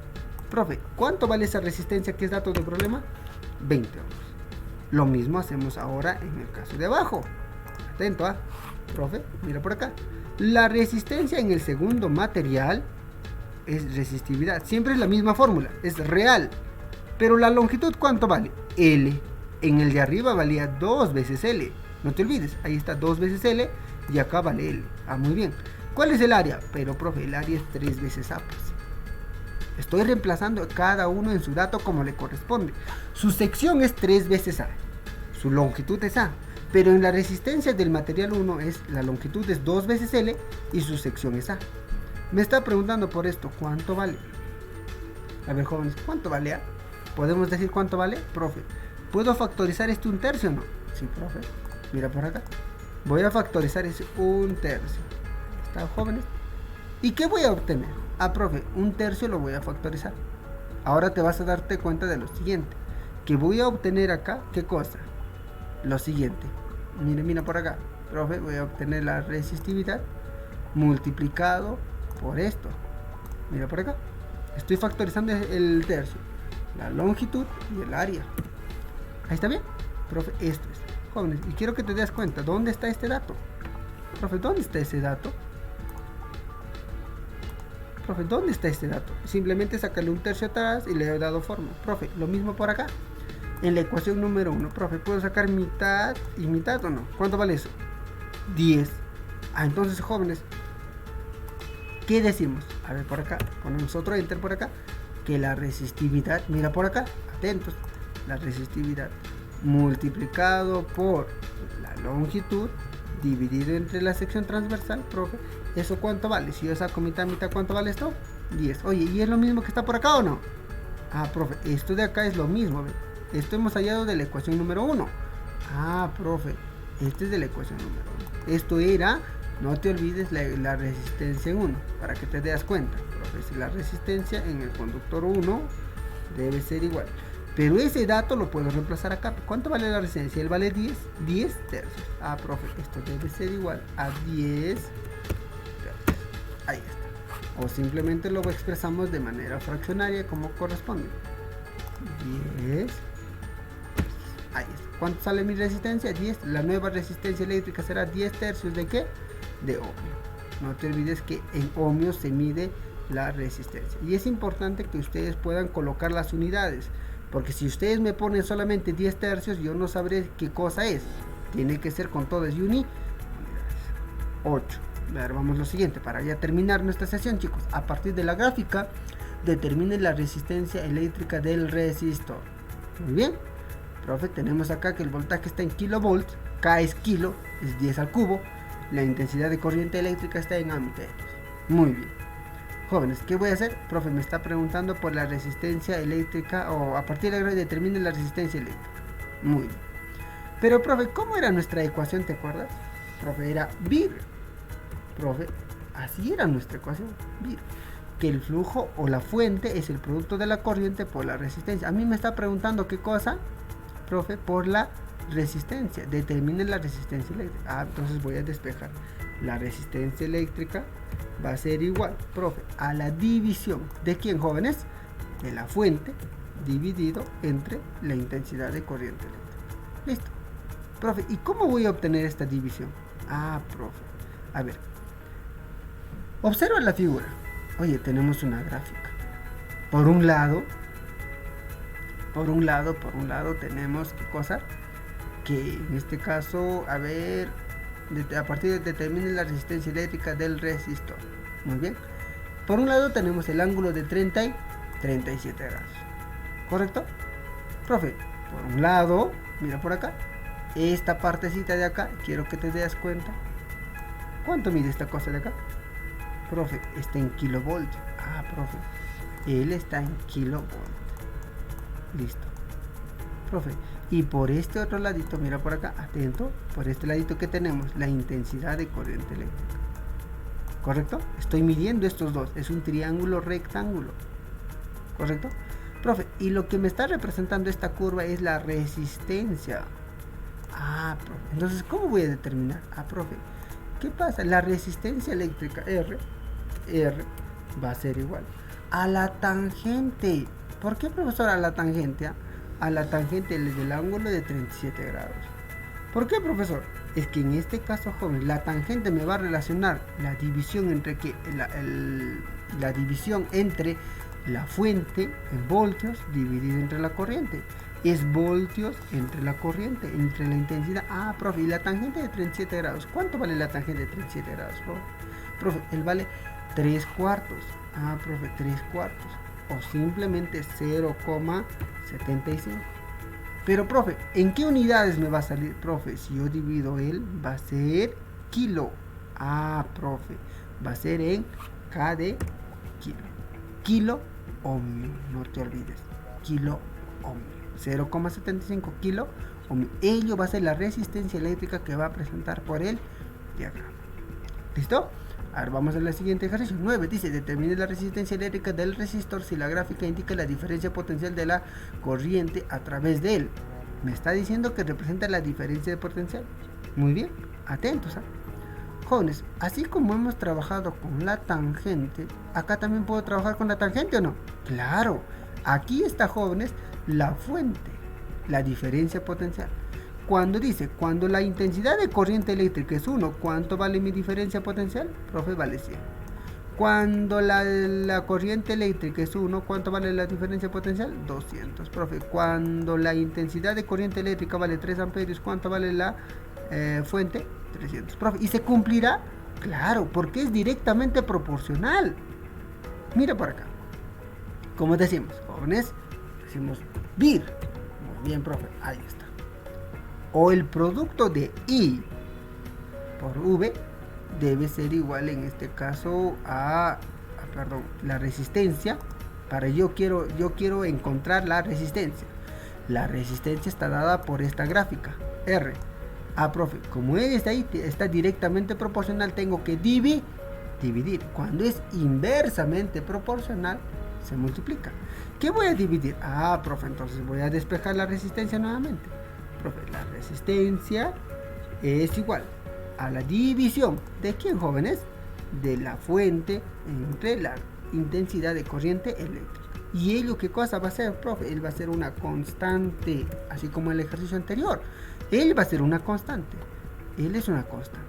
Profe, ¿cuánto vale esa resistencia que es dato del problema? 20 ohmios. Lo mismo hacemos ahora en el caso de abajo. Atento, profe, mira por acá. La resistencia en el segundo material es resistividad. Siempre es la misma fórmula, es real. Pero la longitud, ¿cuánto vale? L. En el de arriba valía 2 veces L. No te olvides, ahí está 2 veces L y acá vale L. Muy bien. ¿Cuál es el área? Pero, profe, el área es 3 veces A. Pues. Estoy reemplazando cada uno en su dato como le corresponde. Su sección es 3 veces A. Su longitud es A. Pero en la resistencia del material 1 la longitud es 2 veces L y su sección es A. Me está preguntando por esto, ¿cuánto vale? A ver, jóvenes, ¿cuánto vale A? ¿Podemos decir cuánto vale? Profe, ¿puedo factorizar este 1/3 o no? Sí, profe. Mira por acá. Voy a factorizar ese 1/3. ¿Están jóvenes? ¿Y qué voy a obtener? Profe, 1/3 lo voy a factorizar. Ahora te vas a darte cuenta de lo siguiente. Que voy a obtener acá, ¿qué cosa? Lo siguiente. Mira por acá. Profe, voy a obtener la resistividad multiplicado por esto. Mira por acá. Estoy factorizando el tercio, la longitud y el área. Ahí está bien. Profe, esto es. Jóvenes, y quiero que te des cuenta, ¿dónde está este dato? Profe, ¿dónde está ese dato? Profe, ¿dónde está este dato? Simplemente sacarle 1/3 atrás y le he dado forma. Profe, lo mismo por acá. En la ecuación número 1, profe, ¿puedo sacar mitad y mitad o no? ¿Cuánto vale eso? 10. Entonces, jóvenes, ¿qué decimos? A ver, por acá, ponemos otro enter por acá. que la resistividad, mira por acá, atentos, la resistividad multiplicado por la longitud dividido entre la sección transversal, profe, ¿eso cuánto vale? Si yo saco mitad, ¿cuánto vale esto? 10. Oye, ¿y es lo mismo que está por acá o no? Ah, profe, esto de acá es lo mismo, ¿ve? Esto hemos hallado de la ecuación número 1. Ah, profe, este es de la ecuación número 1. Esto era, no te olvides, la resistencia en 1, para que te des cuenta, profe, si la resistencia en el conductor 1 debe ser igual. Pero ese dato lo puedo reemplazar acá. ¿Cuánto vale la resistencia? Él vale 10 tercios. Ah, profe, esto debe ser igual a 10 tercios. Ahí está. O simplemente lo expresamos de manera fraccionaria como corresponde. 10. Ahí está. ¿Cuánto sale mi resistencia? 10. La nueva resistencia eléctrica será 10 tercios de ¿qué? De ohmio. No te olvides que en ohmios se mide la resistencia. Y es importante que ustedes puedan colocar las unidades. Porque si ustedes me ponen solamente 10 tercios, yo no sabré qué cosa es. Tiene que ser con todas unidades. 8. A ver, vamos a lo siguiente. Para ya terminar nuestra sesión, chicos. A partir de la gráfica, determine la resistencia eléctrica del resistor. Muy bien. Profe, tenemos acá que el voltaje está en kilovolts. K es kilo, es 10 al cubo. La intensidad de corriente eléctrica está en amperes. Muy bien. Jóvenes, ¿qué voy a hacer? Profe, me está preguntando por la resistencia eléctrica, o a partir de ahora determine la resistencia eléctrica. Muy bien. Pero, profe, ¿cómo era nuestra ecuación? ¿Te acuerdas? Profe, era VIR. Profe, así era nuestra ecuación, VIR. Que el flujo o la fuente es el producto de la corriente por la resistencia. A mí me está preguntando qué cosa, profe, por la resistencia. Determine la resistencia eléctrica. Ah, entonces voy a despejar. La resistencia eléctrica va a ser igual, profe, a la división de quién, jóvenes, de la fuente dividido entre la intensidad de corriente eléctrica. Listo. Profe, ¿y cómo voy a obtener esta división? Ah, profe, a ver, observa la figura. Oye, tenemos una gráfica. Por un lado tenemos qué cosa, que en este caso, a ver, a partir de determine la resistencia eléctrica del resistor. Muy bien. Por un lado tenemos el ángulo de 30 y 37 grados. ¿Correcto? Profe, por un lado, mira por acá, esta partecita de acá, quiero que te des cuenta. ¿Cuánto mide esta cosa de acá? Profe, está en kilovoltios. Ah, profe, él está en kilovoltios. Listo. Profe, y por este otro ladito, mira por acá, atento, por este ladito que tenemos, la intensidad de corriente eléctrica. ¿Correcto? Estoy midiendo estos dos, es un triángulo rectángulo. ¿Correcto? Profe, y lo que me está representando esta curva es la resistencia. Ah, profe, entonces, ¿cómo voy a determinar? Ah, profe, ¿qué pasa? La resistencia eléctrica R va a ser igual a la tangente. ¿Por qué, profesor, a la tangente? A la tangente del ángulo de 37 grados. ¿Por qué, profesor? Es que en este caso, joven, la tangente me va a relacionar la división entre la división entre la fuente en voltios dividido entre la corriente. Es voltios entre la corriente, entre la intensidad. Ah, profe, y la tangente de 37 grados. ¿Cuánto vale la tangente de 37 grados, profe? Profe, él vale 3/4. Ah, profe, 3/4. O simplemente 0,75. Pero, profe, ¿en qué unidades me va a salir? Profe, si yo divido él, va a ser kilo. Ah, profe, va a ser en K de kilo. Kilo ohmio, no te olvides. Kilo ohmio. 0,75 kilo ohmio. Ello va a ser la resistencia eléctrica que va a presentar por el diagrama. ¿Listo? Ahora vamos a la siguiente ejercicio. 9 dice, determine la resistencia eléctrica del resistor si la gráfica indica la diferencia potencial de la corriente a través de él. Me está diciendo que representa la diferencia de potencial. Muy bien, atentos. Jóvenes, así como hemos trabajado con la tangente, acá también puedo trabajar con la tangente, ¿o no? Claro, aquí está, jóvenes, la fuente, la diferencia potencial. Cuando dice, cuando la intensidad de corriente eléctrica es 1, ¿cuánto vale mi diferencia potencial? Profe, vale 100. Cuando la corriente eléctrica es 1, ¿cuánto vale la diferencia potencial? 200. Profe, cuando la intensidad de corriente eléctrica vale 3 amperios, ¿cuánto vale la fuente? 300. Profe, ¿y se cumplirá? Claro, porque es directamente proporcional. Mira por acá. ¿Cómo decimos, jóvenes? Decimos vir. Muy bien, profe, ahí está. O el producto de I por V debe ser igual en este caso a la resistencia. Para yo quiero encontrar la resistencia. La resistencia está dada por esta gráfica, R. Profe, como él está ahí, está directamente proporcional, tengo que dividir. Cuando es inversamente proporcional, se multiplica. ¿Qué voy a dividir? Profe, entonces voy a despejar la resistencia nuevamente. Profe, la resistencia es igual a la división. ¿De quién, jóvenes? De la fuente entre la intensidad de corriente eléctrica. ¿Y ello qué cosa va a ser, profe? Él va a ser una constante, así como el ejercicio anterior. Él va a ser una constante. Él es una constante.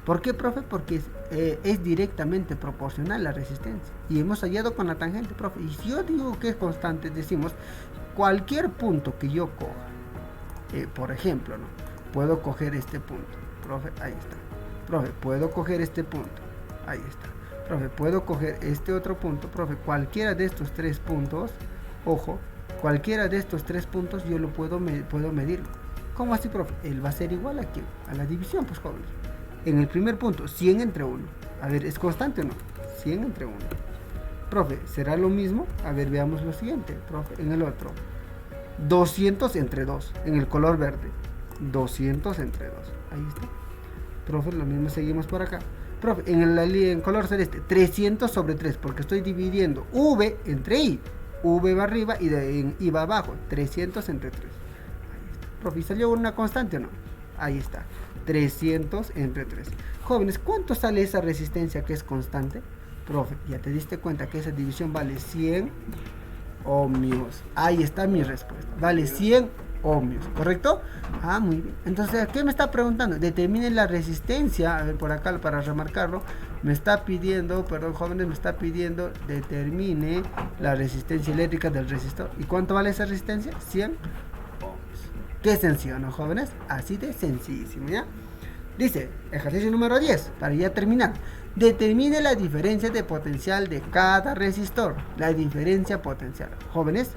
¿Por qué, profe? Porque es directamente proporcional la resistencia. Y hemos hallado con la tangente, profe. Y si yo digo que es constante, decimos cualquier punto que yo coja. Por ejemplo, ¿no? Puedo coger este punto. Profe, ahí está. Profe, puedo coger este punto. Ahí está. Profe, puedo coger este otro punto. Profe, cualquiera de estos tres puntos, ojo, cualquiera de estos tres puntos yo lo puedo medirlo. ¿Cómo así, profe? Él va a ser igual aquí, a la división, pues, jóvenes. En el primer punto, 100 entre 1. A ver, ¿es constante o no? 100 entre 1. Profe, ¿será lo mismo? A ver, veamos lo siguiente, profe. En el otro, 200 entre 2. En el color verde, 200 entre 2. Ahí está. Profe, lo mismo seguimos por acá. Profe, en color celeste, 300 sobre 3, porque estoy dividiendo V entre I. V va arriba y I va abajo. 300 entre 3. Ahí está. Profe, ¿salió una constante o no? Ahí está. 300 entre 3. Jóvenes, ¿cuánto sale esa resistencia que es constante? Profe, ya te diste cuenta que esa división vale 100 ohmios. Ahí está mi respuesta. Vale 100 ohmios, ¿correcto? Muy bien. Entonces, ¿qué me está preguntando? Determine la resistencia. A ver, por acá para remarcarlo, me está pidiendo, perdón, jóvenes, me está pidiendo determine la resistencia eléctrica del resistor. ¿Y cuánto vale esa resistencia? 100 ohmios. Qué sencillo, ¿no, jóvenes? Así de sencillísimo, ¿ya? Dice, ejercicio número 10, para ya terminar. Determine la diferencia de potencial de cada resistor. La diferencia potencial. Jóvenes,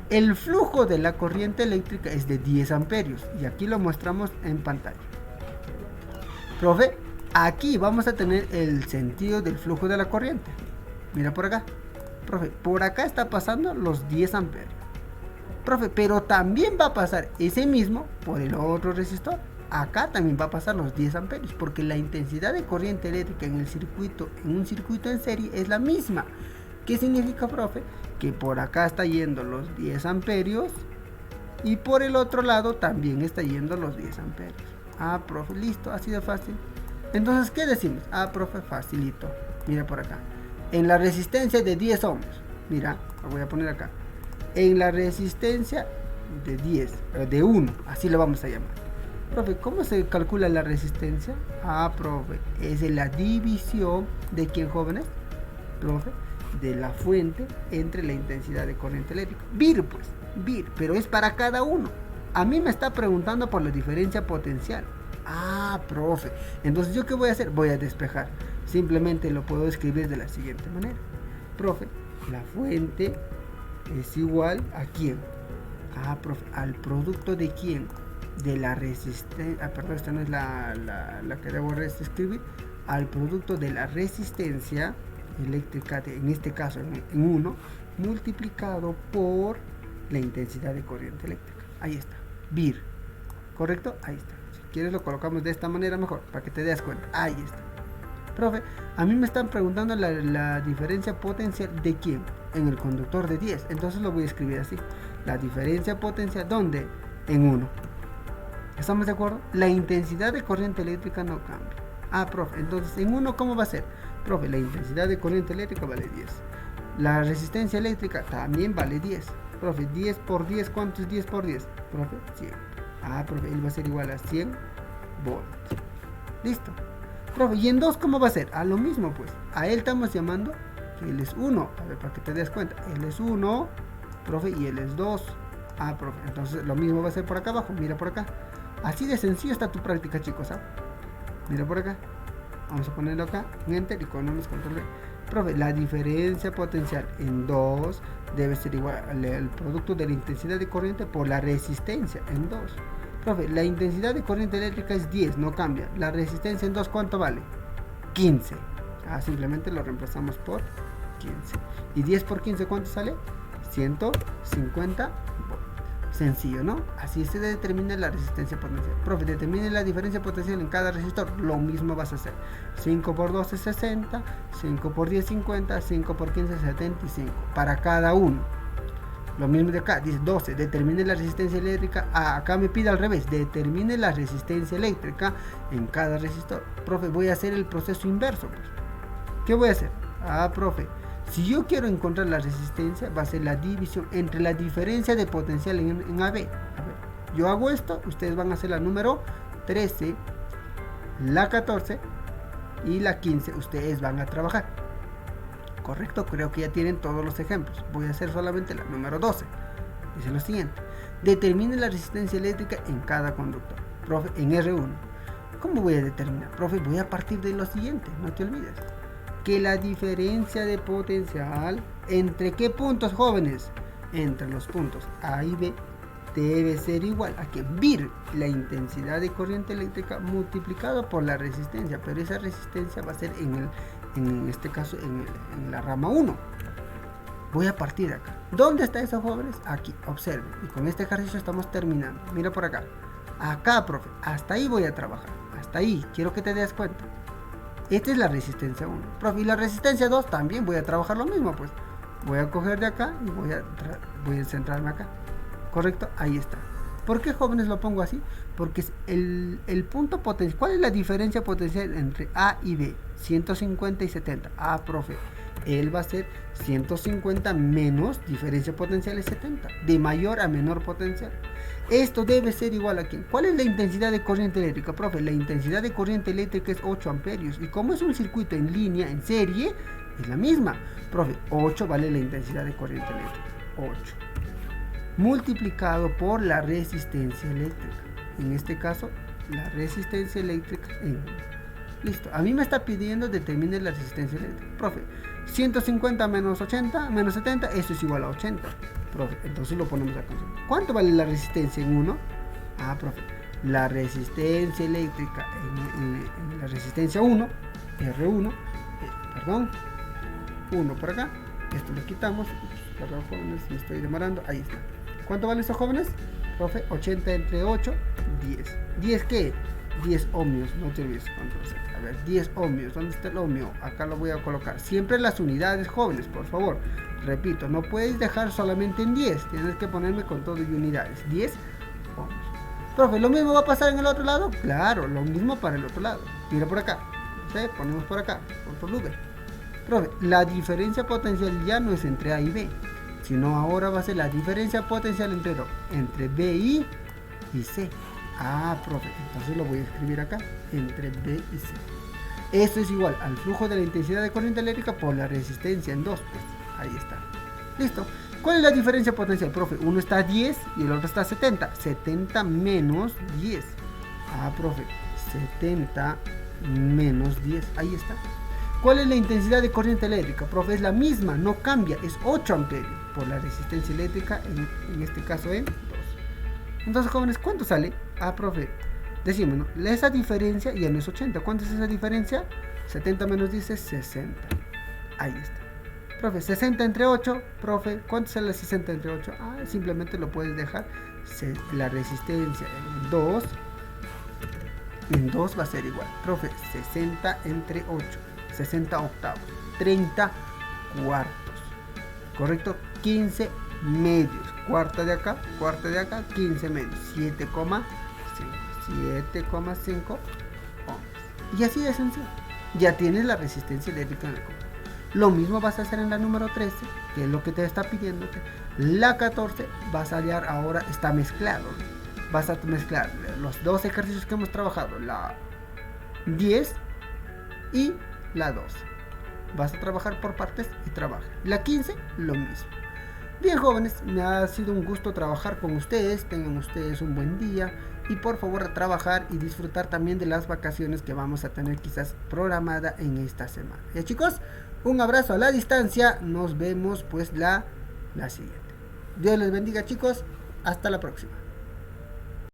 el flujo de la corriente eléctrica es de 10 amperios. Y aquí lo mostramos en pantalla. Profe, aquí vamos a tener el sentido del flujo de la corriente. Mira por acá. Profe, por acá está pasando los 10 amperios. Profe, pero también va a pasar ese mismo por el otro resistor. Acá también va a pasar los 10 amperios, porque la intensidad de corriente eléctrica en un circuito en serie es la misma. ¿Qué significa, profe? Que por acá está yendo los 10 amperios y por el otro lado también está yendo los 10 amperios. Profe, listo, así de fácil. Entonces, ¿qué decimos? Profe, facilito. Mira por acá. En la resistencia de 10 ohmios. Mira, lo voy a poner acá. En la resistencia de 10, de 1, así lo vamos a llamar. Profe, ¿cómo se calcula la resistencia? Profe, es la división de ¿quién, jóvenes? Profe, de la fuente entre la intensidad de corriente eléctrica. VIR, pues, VIR, pero es para cada uno. A mí me está preguntando por la diferencia potencial. Profe, entonces ¿yo qué voy a hacer? Voy a despejar. Simplemente lo puedo escribir de la siguiente manera. Profe, la fuente es igual a ¿quién? Profe, al producto de ¿quién? De la resistencia, perdón, esta no es la que debo escribir, al producto de la resistencia eléctrica, en este caso en 1, multiplicado por la intensidad de corriente eléctrica. Ahí está, VIR, ¿correcto? Ahí está. Si quieres lo colocamos de esta manera mejor, para que te des cuenta. Ahí está. Profe, a mí me están preguntando la diferencia potencial de ¿quién? En el conductor de 10, entonces lo voy a escribir así. La diferencia potencial, ¿dónde? En 1. ¿Estamos de acuerdo? La intensidad de corriente eléctrica no cambia. Profe, entonces en 1, ¿cómo va a ser? Profe, la intensidad de corriente eléctrica vale 10. La resistencia eléctrica también vale 10. Profe, 10 por 10, ¿cuánto es 10 por 10? Profe, 100. Profe, él va a ser igual a 100 volts. Listo. Profe, ¿y en 2 cómo va a ser? Lo mismo, pues. A él estamos llamando que él es 1. A ver, para que te des cuenta. Él es 1, profe, y él es 2. Profe, entonces lo mismo va a ser por acá abajo. Mira por acá. Así de sencillo está tu práctica, chicos. Mira por acá. Vamos a ponerlo acá, en enter, y cuando nos controle. Profe, la diferencia potencial en 2 debe ser igual al producto de la intensidad de corriente por la resistencia en 2. Profe, la intensidad de corriente eléctrica es 10, no cambia. La resistencia en 2, ¿cuánto vale? 15. Simplemente lo reemplazamos por 15. ¿Y 10 por 15 cuánto sale? 150 volts. Sencillo, ¿no? Así se determina la resistencia potencial. Profe, determine la diferencia potencial en cada resistor. Lo mismo vas a hacer. 5 por 12 es 60, 5 por 10 50, 5 por 15 75. Para cada uno. Lo mismo de acá, dice 12, determine la resistencia eléctrica. Acá me pide al revés, determine la resistencia eléctrica en cada resistor. Profe, voy a hacer el proceso inverso. Pues. ¿Qué voy a hacer? Profe, si yo quiero encontrar la resistencia, va a ser la división entre la diferencia de potencial en AB. A ver, yo hago esto, ustedes van a hacer la número 13, la 14 y la 15, ustedes van a trabajar. Correcto, creo que ya tienen todos los ejemplos. Voy a hacer solamente la número 12. Dice lo siguiente: determine la resistencia eléctrica en cada conductor. Profe, en R1. ¿Cómo voy a determinar? Profe, voy a partir de lo siguiente, no te olvides. Que la diferencia de potencial entre qué puntos, jóvenes, entre los puntos A y B debe ser igual a que vir la intensidad de corriente eléctrica multiplicado por la resistencia, pero esa resistencia va a ser en este caso en la rama 1. Voy a partir de acá. ¿Dónde está eso, jóvenes? Aquí, observen. Y con este ejercicio estamos terminando. Mira por acá. Acá, profe, hasta ahí voy a trabajar. Hasta ahí, quiero que te des cuenta. Esta es la resistencia 1. Profe, y la resistencia 2 también voy a trabajar lo mismo, pues. Voy a coger de acá y voy a centrarme acá. ¿Correcto? Ahí está. ¿Por qué, jóvenes, lo pongo así? Porque es el punto potencial. ¿Cuál es la diferencia potencial entre A y B? 150 y 70. Profe, él va a ser 150 menos diferencia potencial es 70. De mayor a menor potencial. Esto debe ser igual a ¿quién? ¿Cuál es la intensidad de corriente eléctrica? Profe, la intensidad de corriente eléctrica es 8 amperios. Y como es un circuito en línea, en serie, es la misma. Profe, 8 vale la intensidad de corriente eléctrica. 8. Multiplicado por la resistencia eléctrica. En este caso, la resistencia eléctrica en... Listo. A mí me está pidiendo determine la resistencia eléctrica. Profe, 150 menos 80 menos 70, eso es igual a 80. Profe, entonces lo ponemos acá. ¿Cuánto vale la resistencia en 1? Profe, la resistencia eléctrica en la resistencia 1, R1, perdón, 1 por acá. Esto lo quitamos. Perdón, jóvenes, me estoy demorando. Ahí está. ¿Cuánto vale esto, jóvenes? Profe, 80 entre 8, 10. ¿10 qué? 10 ohmios, no te olvides. A ver, 10 ohmios. ¿Dónde está el ohmio? Acá lo voy a colocar. Siempre las unidades, jóvenes, por favor. Repito, no puedes dejar solamente en 10. Tienes que ponerme con todo y unidades. 10 ohmios. Profe, ¿lo mismo va a pasar en el otro lado? Claro, lo mismo para el otro lado. Tira por acá. ¿Sí? Ponemos por acá. Por Luber. Profe, la diferencia potencial ya no es entre A y B, sino ahora va a ser la diferencia potencial entre B y C. Profe, entonces lo voy a escribir acá, entre B y C. Esto es igual al flujo de la intensidad de corriente eléctrica por la resistencia en 2, pues ahí está. Listo. ¿Cuál es la diferencia potencial, profe? Uno está a 10 y el otro está a 70. 70 menos 10. Profe, 70 menos 10, ahí está. ¿Cuál es la intensidad de corriente eléctrica? Profe, es la misma, no cambia, es 8 amperios por la resistencia eléctrica, en este caso en 2. Entonces, jóvenes, ¿cuánto sale? Profe, decimos, ¿no? Esa diferencia ya no es 80. ¿Cuánto es esa diferencia? 70 menos 10 es 60. Ahí está. Profe, 60 entre 8, profe, ¿cuánto sale 60 entre 8? Simplemente lo puedes dejar, la resistencia en 2 va a ser igual. Profe, 60 entre 8, 60 octavos, 30 cuartos, ¿correcto? 15 medios, cuarta de acá, 15 medios, 7,5 ohms. Y así de sencillo, ya tienes la resistencia eléctrica en el conjunto. Lo mismo vas a hacer en la número 13, que es lo que te está pidiendo. La 14 vas a hallar ahora, está mezclado. Vas a mezclar los dos ejercicios que hemos trabajado, la 10 y la 12. Vas a trabajar por partes y trabaja. La 15, lo mismo. Bien, jóvenes, me ha sido un gusto trabajar con ustedes. Tengan ustedes un buen día. y por favor a trabajar y disfrutar también de las vacaciones que vamos a tener quizás programada en esta semana. Ya chicos, un abrazo a la distancia, nos vemos pues la siguiente. Dios les bendiga chicos, hasta la próxima.